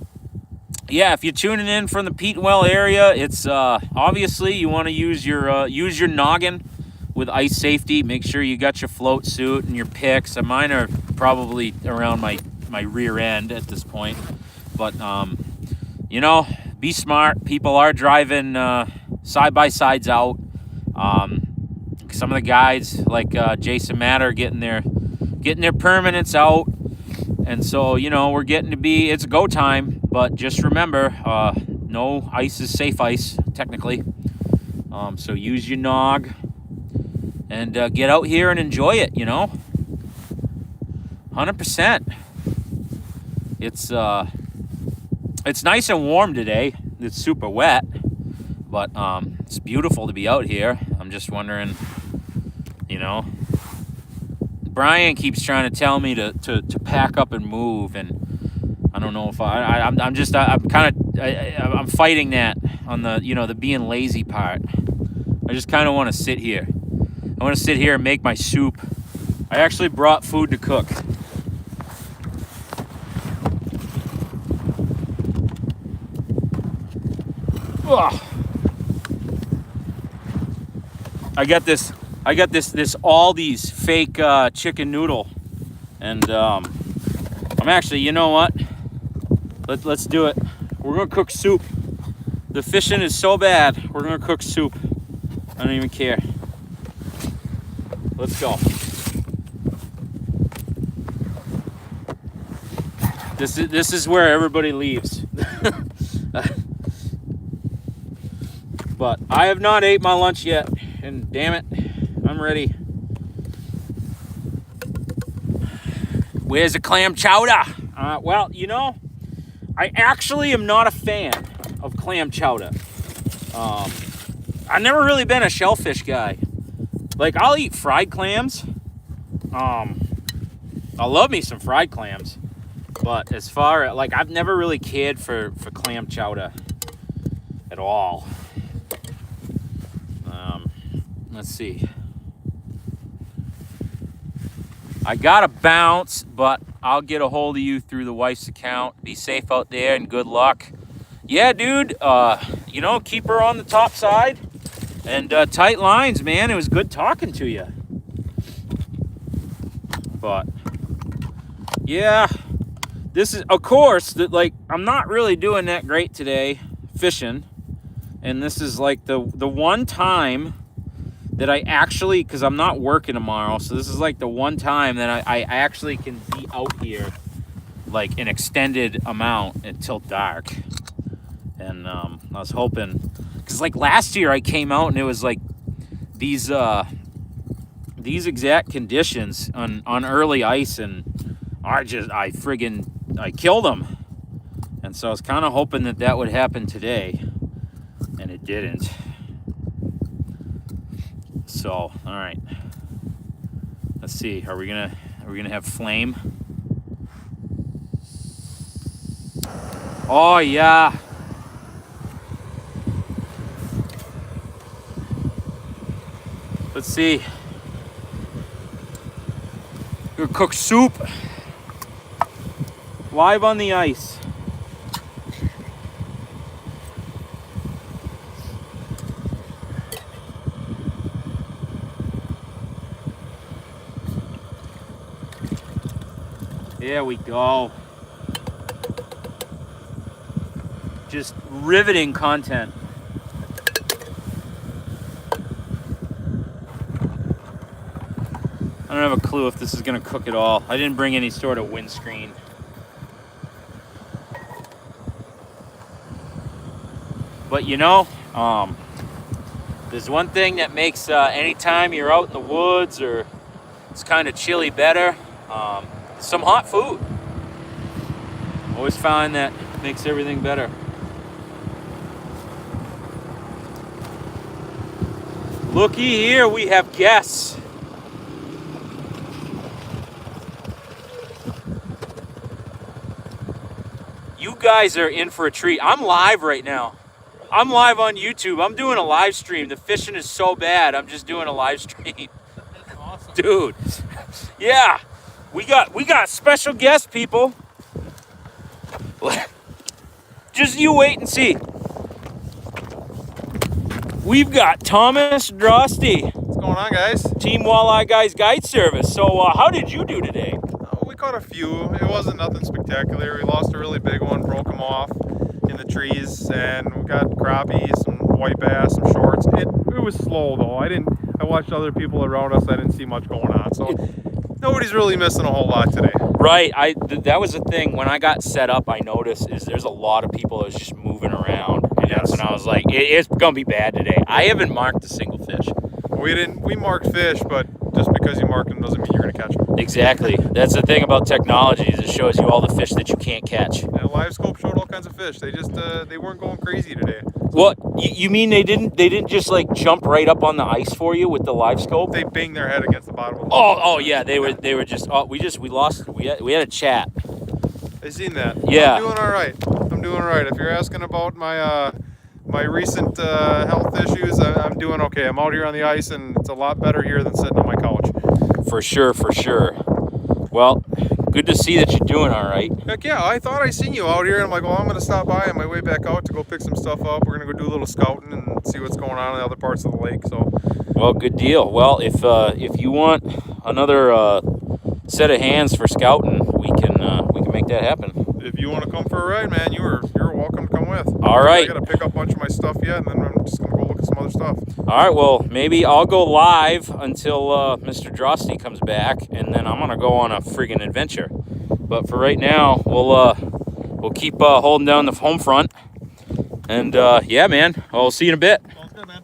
yeah, if you're tuning in from the Petenwell area, it's obviously you want to use your noggin with ice safety. Make sure you got your float suit and your picks. Mine are probably around my rear end at this point. But be smart. People are driving side by sides out. Some of the guys like Jason Matter getting their permanents out, and so we're getting to be, it's go time. But just remember, no ice is safe ice technically. So use your nog and get out here and enjoy it. 100%. It's nice and warm today. It's super wet, but it's beautiful to be out here. I'm just wondering. Brian keeps trying to tell me to pack up and move, and I don't know if I'm fighting that on the being lazy part. I just kind of want to sit here. I want to sit here and make my soup. I actually brought food to cook. Ugh. I got this Aldi's fake chicken noodle, and I'm actually, you know what? Let's do it. We're gonna cook soup. The fishing is so bad. We're gonna cook soup. I don't even care. Let's go. This is where everybody leaves. But I have not ate my lunch yet, and damn it, I'm ready. Where's the clam chowder? Well, I actually am not a fan of clam chowder. I've never really been a shellfish guy. Like, I'll eat fried clams. I love me some fried clams. But as far as, I've never really cared for clam chowder at all. Let's see. I gotta bounce, but I'll get a hold of you through the wife's account. Be safe out there and good luck. Yeah, dude, keep her on the top side and tight lines, man. It was good talking to you. But yeah, this is, of course, I'm not really doing that great today fishing, and this is the one time that I actually, because I'm not working tomorrow, so this is the one time that I actually can be out here an extended amount until dark. And I was hoping, because last year I came out and it was these exact conditions on early ice, and I killed them. And so I was kind of hoping that would happen today, and it didn't. So, all right. Let's see. Are we gonna have flame? Oh yeah. Let's see. We're gonna cook soup live on the ice. There we go. Just riveting content. I don't have a clue if this is gonna cook at all. I didn't bring any sort of windscreen. But you know, there's one thing that makes anytime you're out in the woods or it's kind of chilly better, some hot food. Always find that makes everything better. Looky here, we have guests. You guys are in for a treat. I'm live right now. I'm live on YouTube. I'm doing a live stream. The fishing is so bad. I'm just doing a live stream. That's awesome. Dude. Yeah. We got special guest people. Just you wait and see. We've got Thomas Drosty. What's going on, guys? Team Walleye Guys Guide Service. So how did you do today? We caught a few. It wasn't nothing spectacular. We lost a really big one, broke them off in the trees, and we got crappie, some white bass, some shorts. It was slow though. I watched other people around us. I didn't see much going on. So nobody's really missing a whole lot today. Right. That was the thing. When I got set up, I noticed is there's a lot of people that's just moving around. And that's when I was like, it's going to be bad today. I haven't marked a single fish. We marked fish, but just because you mark them doesn't mean you're going to catch them. Exactly. That's the thing about technology is it shows you all the fish that you can't catch. And Live Scope showed all kinds of fish. They just they weren't going crazy today. What? You mean they didn't just like jump right up on the ice for you with the live scope? They banged their head against the bottom of the Oh yeah, they were just we had a chat. I seen that. Yeah. I'm doing all right. If you're asking about my my recent health issues, I'm doing okay. I'm out here on the ice, and it's a lot better here than sitting on my couch. For sure. Well, good to see that you're doing all right. Heck yeah, I thought I seen you out here, and I'm like, well, I'm going to stop by on my way back out to go pick some stuff up. We're going to go do a little scouting and see what's going on in the other parts of the lake. So, well, good deal. Well, if you want another set of hands for scouting, we can make that happen. if you want to come for a ride, man, you're welcome to come with. All right. I got to pick up a bunch of my stuff yet, and then I'm just going to go look at some other stuff. All right, well, maybe I'll go live until Mr. Drosty comes back, and then I'm going to go on a friggin' adventure. But for right now, we'll keep holding down the home front. And, yeah, man, I'll see you in a bit. Sounds good, man.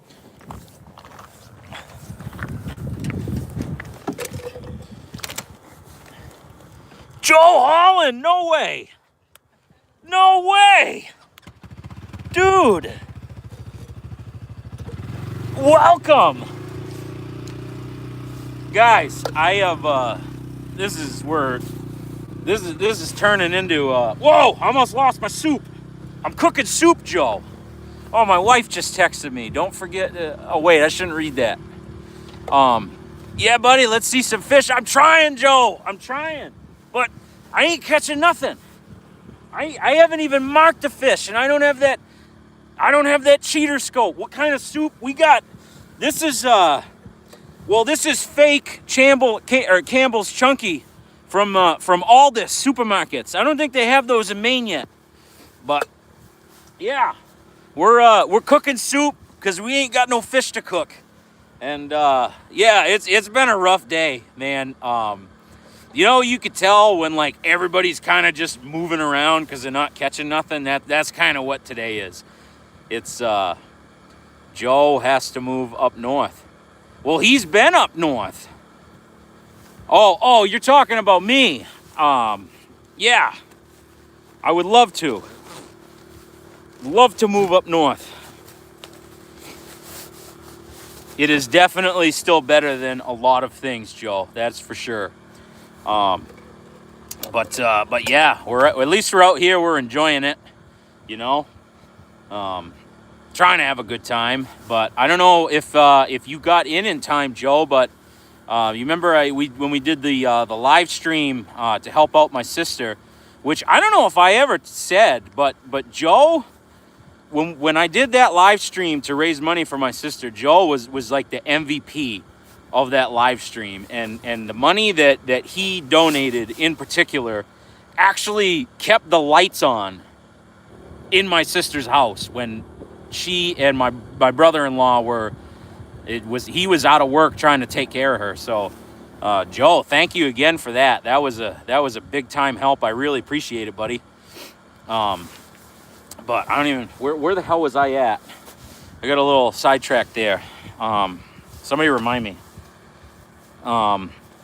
Joe Holland, no way. No way. Dude. Welcome. Guys, I have this is turning into whoa, I almost lost my soup. I'm cooking soup, Joe. Oh, my wife just texted me. Don't forget oh wait, I shouldn't read that. Yeah, buddy, let's see some fish. I'm trying, Joe. I'm trying. But I ain't catching nothing. I haven't even marked a fish, and I don't have that cheater scope. What kind of soup we got? This is this is fake Campbell's Chunky from Aldis supermarkets. I don't think they have those in Maine yet. But yeah, we're cooking soup because we ain't got no fish to cook. And yeah, it's been a rough day, man. You know, you could tell when like everybody's kind of just moving around because they're not catching nothing. That's kind of what today is. It's Joe has to move up north. Well, he's been up north. Oh, you're talking about me. Yeah. I would love to. Love to move up north. it is definitely still better than a lot of things, Joe. That's for sure. But yeah, at least we're out here. We're enjoying it, you know. Trying to have a good time. But I don't know if you got in time, Joe. But you remember when we did the live stream to help out my sister, which I don't know if I ever said, but Joe, when I did that live stream to raise money for my sister, Joe was like the MVP of that live stream, and the money that he donated in particular actually kept the lights on in my sister's house when she and my brother-in-law he was out of work trying to take care of her. So Joe, thank you again for that. That was a big time help. I really appreciate it, buddy. But I don't even, where the hell was I at? I got a little sidetracked there. Somebody remind me.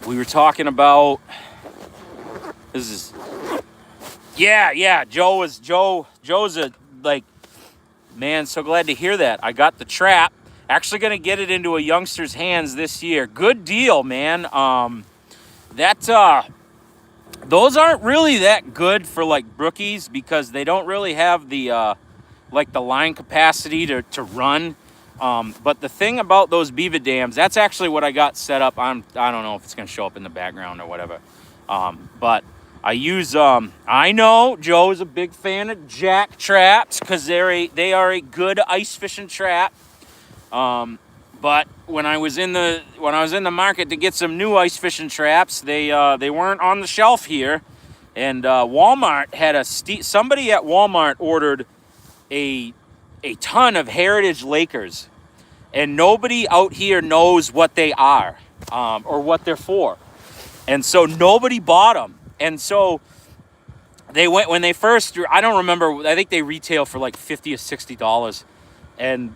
We were talking about, yeah, Joe's a, like, man, so glad to hear that. I got the trap. Actually going to get it into a youngster's hands this year. Good deal, man. Those aren't really that good for like brookies because they don't really have the like the line capacity to run. But the thing about those beaver dams, that's actually what I got set up. I don't know if it's gonna show up in the background or whatever. But I use I know Joe is a big fan of jack traps because they are a good ice fishing trap. But when I was in the market to get some new ice fishing traps, they weren't on the shelf here, and Walmart had somebody at Walmart ordered a ton of Heritage Lakers, and nobody out here knows what they are or what they're for, and so nobody bought them, and so they went when they first. I don't remember. I think they retail for like $50 or $60, and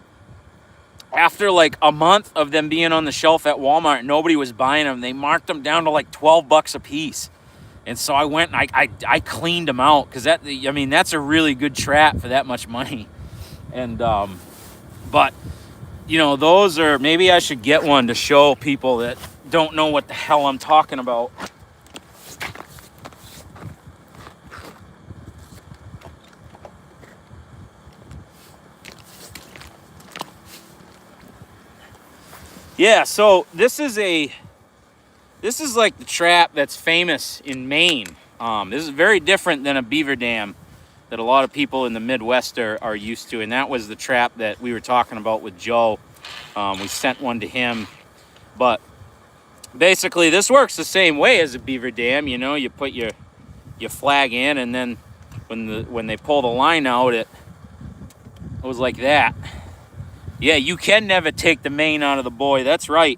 after like a month of them being on the shelf at Walmart, nobody was buying them. They marked them down to like $12 a piece. And so I went and I cleaned them out because that's a really good trap for that much money. And, but, those are, maybe I should get one to show people that don't know what the hell I'm talking about. Yeah, so this is like the trap that's famous in Maine. This is very different than a beaver dam that a lot of people in the Midwest are used to, and that was the trap that we were talking about with Joe. We sent one to him, but basically this works the same way as a beaver dam. You put your flag in, and then when they pull the line out, it was like that. Yeah, you can never take the Maine out of the boy. That's right.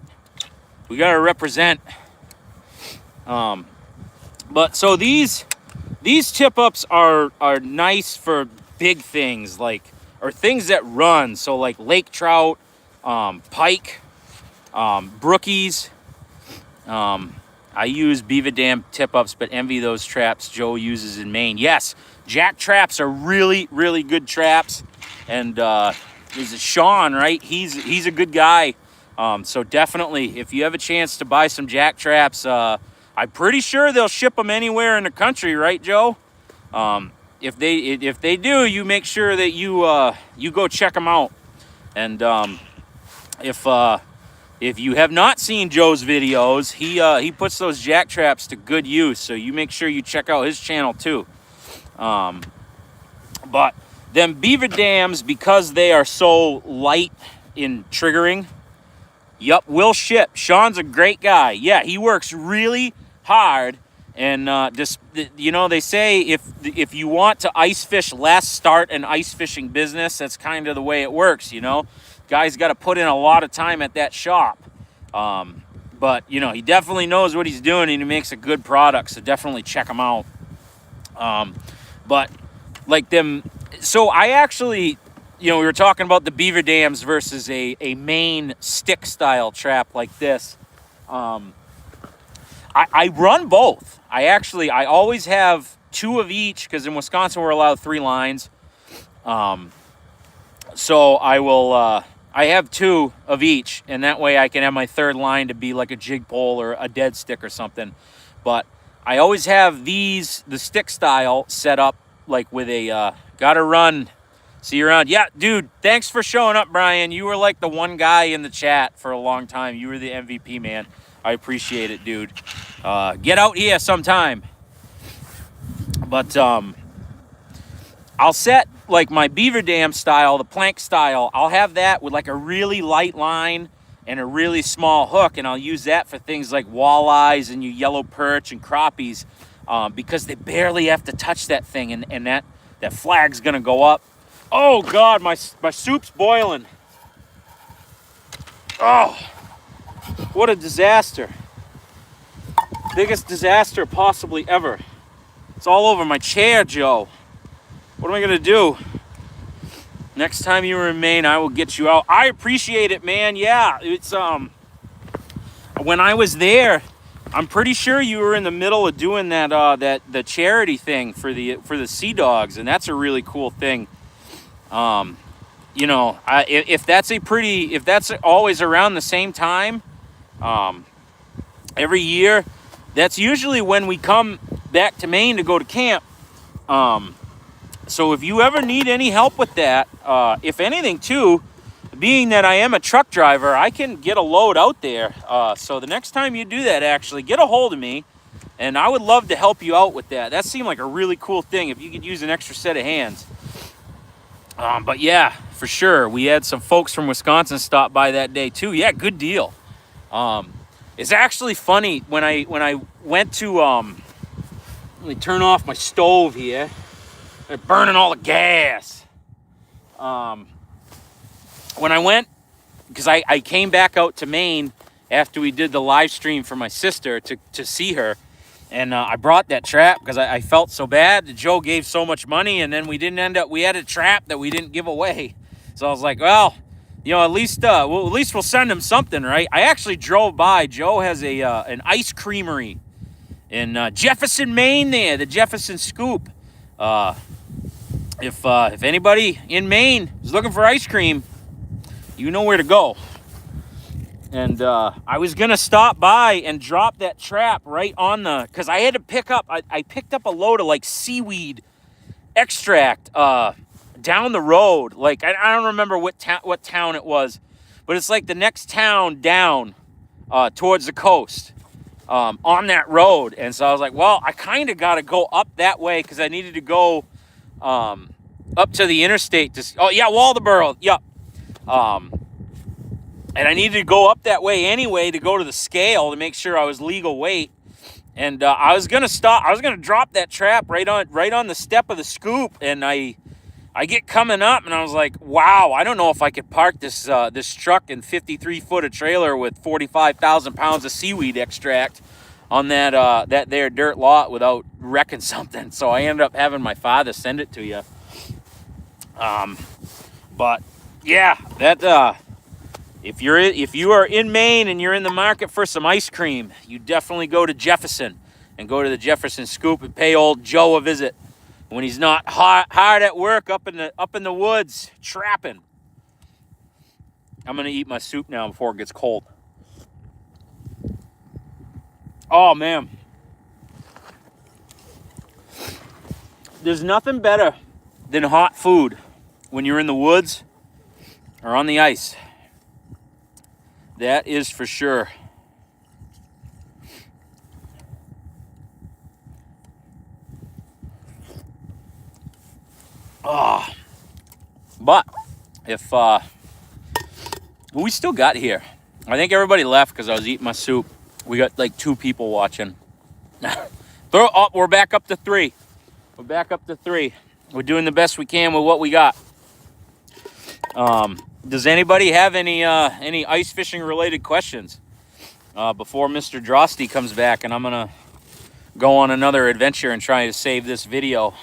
We got to represent. But so these tip-ups are nice for big things or things that run. So like lake trout, pike, brookies. I use beaver dam tip-ups, but envy those traps Joe uses in Maine. Yes, jack traps are really, really good traps. And is it Sean, right? He's a good guy. So definitely, if you have a chance to buy some jack traps, I'm pretty sure they'll ship them anywhere in the country, right, Joe? If they do, you make sure that you go check them out. And if you have not seen Joe's videos, he puts those jack traps to good use. So you make sure you check out his channel too. But them beaver dams, because they are so light in triggering, will ship. Sean's a great guy. Yeah, he works really hard. And they say if you want to ice fish less, start an ice fishing business. That's kind of the way it works, Guy's got to put in a lot of time at that shop. But, he definitely knows what he's doing, and he makes a good product, so definitely check him out. But like them, so I actually, we were talking about the beaver dams versus a Maine stick style trap like this. I run both. I always have 2 of each because in Wisconsin we're allowed 3 lines. So I I have 2 of each, and that way I can have my third line to be like a jig pole or a dead stick or something. But I always have these, the stick style, set up like with a gotta run. See you around. Yeah, dude, thanks for showing up, Brian. You were like the one guy in the chat for a long time. You were the MVP, man. I appreciate it, dude. Get out here sometime. But I'll set like my beaver dam style, the plank style. I'll have that with like a really light line and a really small hook, and I'll use that for things like walleyes and your yellow perch and crappies, because they barely have to touch that thing, and that flag's gonna go up. Oh God, my soup's boiling. Oh, what a disaster. Biggest disaster possibly ever. It's all over my chair, Joe. What am I gonna do? Next time you remain, I will get you out. I appreciate it, man. Yeah, it's when I was there, I'm pretty sure you were in the middle of doing that the charity thing for the Sea Dogs, and that's a really cool thing. You know, if that's always around the same time, every year, that's usually when we come back to Maine to go to camp. So if you ever need any help with that, if anything too, being that I am a truck driver, I can get a load out there. So the next time you do that, actually get a hold of me, and I would love to help you out with that. That seemed like a really cool thing if you could use an extra set of hands. But yeah, for sure. We had some folks from Wisconsin stop by that day too. Yeah, good deal. It's actually funny when I went to, let me turn off my stove here. They're burning all the gas. When I went, because I came back out to Maine after we did the live stream for my sister to see her. And I brought that trap because I felt so bad. Joe gave so much money, and then we had a trap that we didn't give away. So I was like, well, you know, at least we'll send him something, right? I actually drove by. Joe has an ice creamery in Jefferson, Maine there, the Jefferson Scoop. If anybody in Maine is looking for ice cream, you know where to go. And I was going to stop by and drop that trap right on because I had to pick up, I picked up a load of like seaweed extract down the road. Like, I don't remember what town it was, but it's like the next town down towards the coast on that road. And so I was like, well, I kind of got to go up that way because I needed to go up to the interstate. Oh, yeah, Waldoboro. Yep. And I needed to go up that way anyway to go to the scale to make sure I was legal weight. And I was gonna stop. I was gonna drop that trap right on the step of the scoop. And I get coming up, and I was like, wow, I don't know if I could park this truck and 53-foot trailer with 45,000 pounds of seaweed extract on that there dirt lot without wrecking something. So I ended up having my father send it to you. But yeah, that. If you are in Maine and you're in the market for some ice cream, you definitely go to Jefferson and go to the Jefferson Scoop and pay old Joe a visit when he's not hard at work up in the woods trapping. I'm gonna eat my soup now before it gets cold. Oh man, there's nothing better than hot food when you're in the woods or on the ice. That is for sure. But if we still got here. I think everybody left because I was eating my soup. We got like 2 people watching. We're back up to 3. We're back up to 3. We're doing the best we can with what we got. Does anybody have any ice fishing related questions before Mr. Drosty comes back and I'm gonna go on another adventure and try to save this video?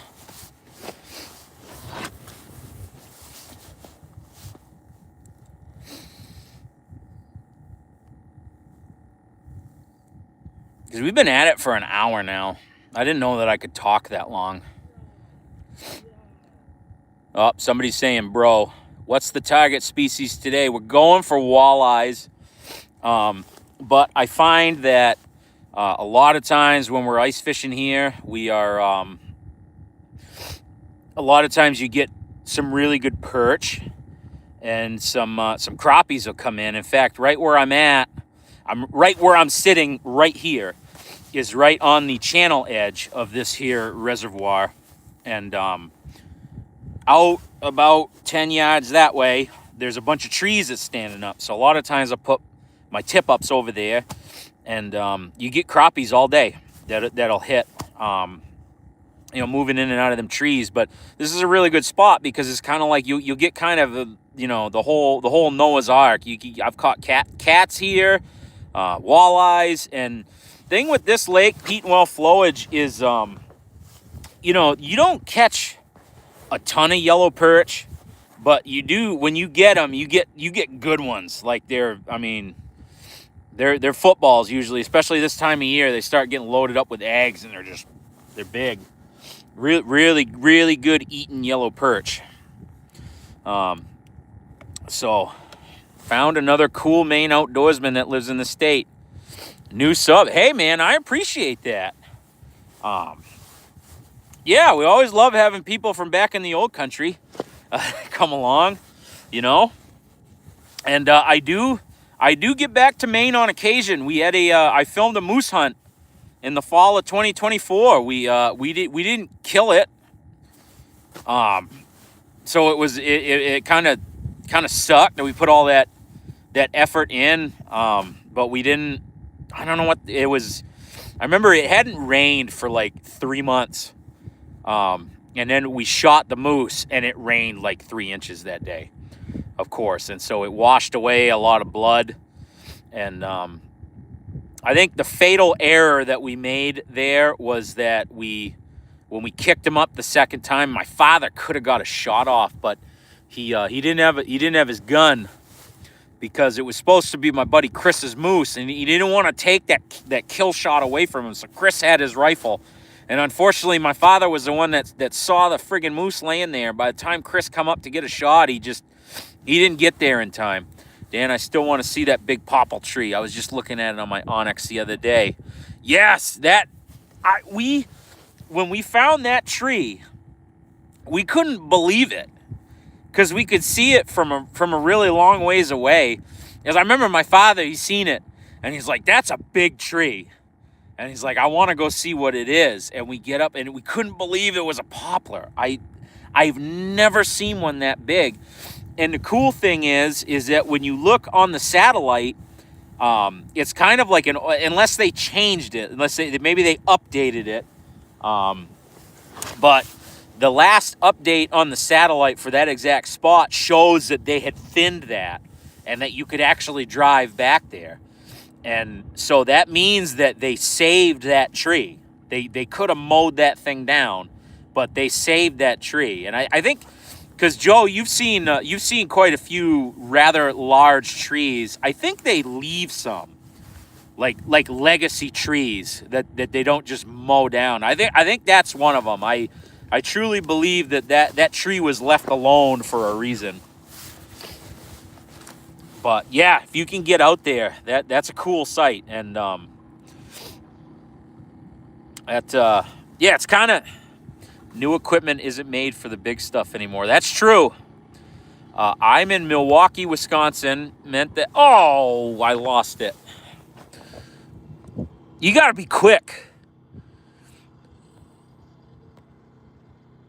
Because we've been at it for an hour now. I didn't know that I could talk that long. Oh, somebody's saying bro. What's the target species today? We're going for walleyes. But I find that a lot of times when we're ice fishing here, we are, a lot of times you get some really good perch and some crappies will come in. In fact, right where I'm at, right where I'm sitting right here is right on the channel edge of this here reservoir. And out about 10 yards that way, there's a bunch of trees that's standing up. So a lot of times I put my tip ups over there, and you get crappies all day that'll hit, moving in and out of them trees. But this is a really good spot because it's kind of like you'll get kind of the whole Noah's Ark. I've caught cats here, walleyes, and thing with this lake, Petenwell Flowage, is you don't catch a ton of yellow perch, but you do when you get them. You get good ones. Like they're footballs usually, especially this time of year. They start getting loaded up with eggs, and they're big. Really, really good eating yellow perch. So found another cool Maine outdoorsman that lives in the state. New sub. Hey man, I appreciate that. Yeah, we always love having people from back in the old country come along, And I do get back to Maine on occasion. We had I filmed a moose hunt in the fall of 2024. We didn't kill it. So it kind of sucked that we put all that effort in. But we didn't. I don't know what it was. I remember it hadn't rained for like 3 months. And then we shot the moose, and it rained like 3 inches that day, of course. And so it washed away a lot of blood. And I think the fatal error that we made there was that when we kicked him up the second time, my father could have got a shot off, but he didn't have his gun, because it was supposed to be my buddy Chris's moose, and he didn't want to take that kill shot away from him. So Chris had his rifle. And unfortunately, my father was the one that saw the friggin' moose laying there. By the time Chris come up to get a shot, he didn't get there in time. Dan, I still want to see that big popple tree. I was just looking at it on my Onyx the other day. Yes, when we found that tree, we couldn't believe it, because we could see it from a really long ways away. As I remember my father, he's seen it, and he's like, "That's a big tree." And he's like, "I want to go see what it is." And we get up, and we couldn't believe it was a poplar. I've never seen one that big. And the cool thing is that when you look on the satellite, it's kind of like unless they changed it, maybe they updated it. But the last update on the satellite for that exact spot shows that they had thinned that, and that you could actually drive back there. And so that means that they saved that tree. They could have mowed that thing down, but they saved that tree. And I think, because Joe, you've seen quite a few rather large trees. I think they leave some, like legacy trees that they don't just mow down. I think that's one of them. I truly believe that tree was left alone for a reason. But yeah, if you can get out there, that's a cool sight. And it's kind of, new equipment isn't made for the big stuff anymore. That's true. I'm in Milwaukee, Wisconsin. Meant that, I lost it. You got to be quick.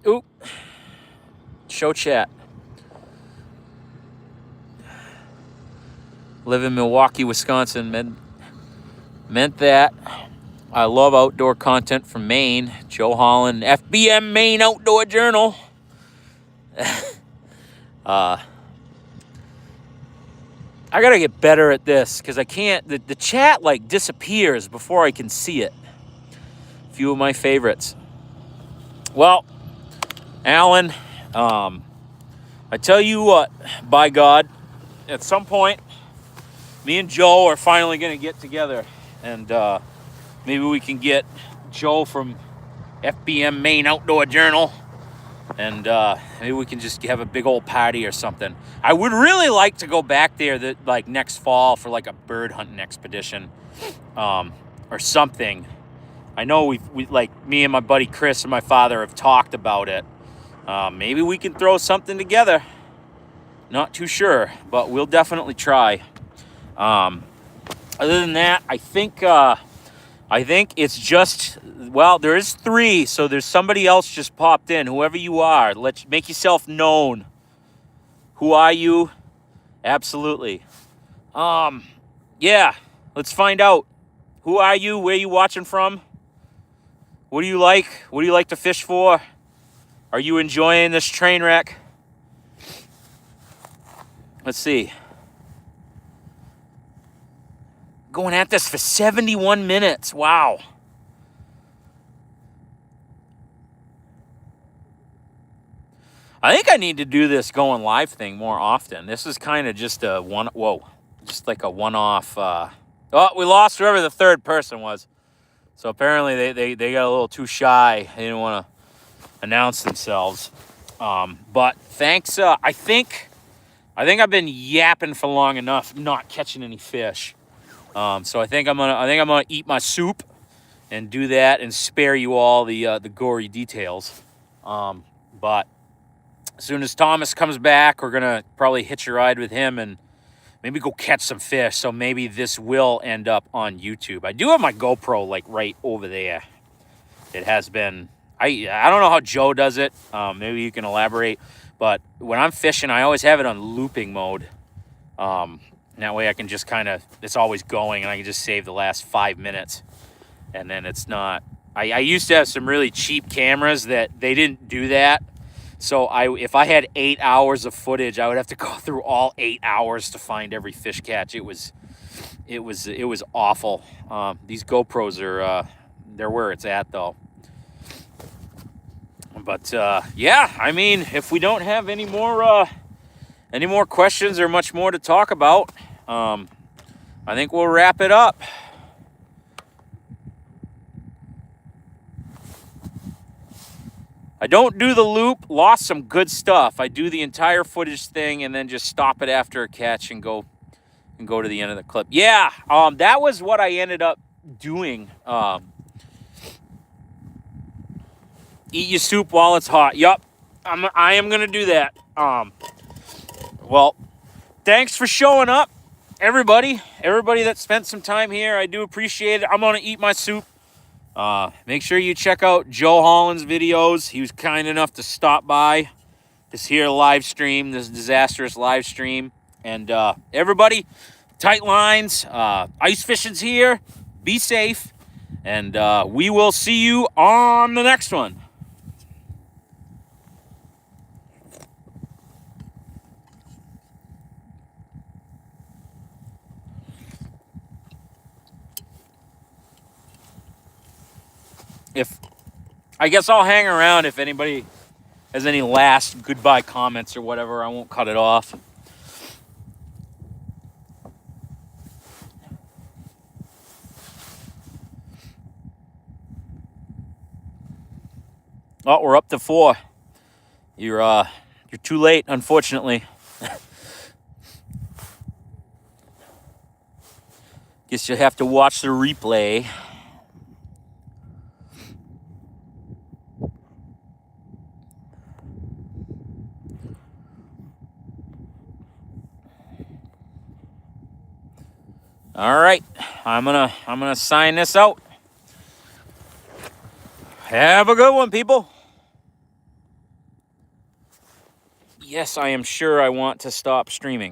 Oop. Show chat. Live in Milwaukee, Wisconsin. Meant that. I love outdoor content from Maine. Joe Holland, FBM Maine Outdoor Journal. I gotta get better at this, because I can't. The chat like disappears before I can see it. A few of my favorites. Well, Alan, I tell you what, by God, at some point, me and Joe are finally going to get together, and maybe we can get Joe from FBM Maine Outdoor Journal And maybe we can just have a big old party or something. I would really like to go back there like next fall for like a bird hunting expedition, or something. I know we like me and my buddy Chris and my father have talked about it. Maybe we can throw something together. Not too sure, but we'll definitely try. Other than that, I think it's just, well, there is 3, so there's somebody else just popped in. Whoever you are, let's make yourself known. Who are you? Absolutely. Yeah, let's find out. Who are you? Where are you watching from? What do you like? What do you like to fish for? Are you enjoying this train wreck? Let's see. Going at this for 71 minutes. Wow. I think I need to do this going live thing more often. This is kind of just a just like a one-off. Oh, we lost whoever the third person was. So apparently they got a little too shy. They didn't want to announce themselves. But thanks. I think I've been yapping for long enough, not catching any fish. So I think I'm gonna eat my soup and do that and spare you all the gory details. But as soon as Thomas comes back, we're gonna probably hitch a ride with him and maybe go catch some fish. So maybe this will end up on YouTube. I do have my GoPro like right over there. It has been. I don't know how Joe does it. Maybe you can elaborate. But when I'm fishing, I always have it on looping mode. That way I can just it's always going and I can just save the last 5 minutes. And then it's not. I used to have some really cheap cameras that they didn't do that. So if I had 8 hours of footage, I would have to go through all 8 hours to find every fish catch. It was awful. These GoPros are they're where it's at though. But yeah, I mean, if we don't have any more questions or much more to talk about, I think we'll wrap it up. I don't do the loop. Lost some good stuff. I do the entire footage thing and then just stop it after a catch and go to the end of the clip. Yeah, that was what I ended up doing. Eat your soup while it's hot. Yup, I am gonna do that. Well, thanks for showing up, everybody that spent some time here. I do appreciate it. I'm gonna eat my soup. Make sure you check out Joe Holland's videos. He was kind enough to stop by this disastrous live stream. And everybody, tight lines, ice fishing's here. Be safe. And we will see you on the next one. I guess I'll hang around if anybody has any last goodbye comments or whatever. I won't cut it off. Oh, we're up to 4. You're too late, unfortunately. Guess you'll have to watch the replay. All right, I'm gonna sign this out. Have a good one, people. Yes, I am sure I want to stop streaming.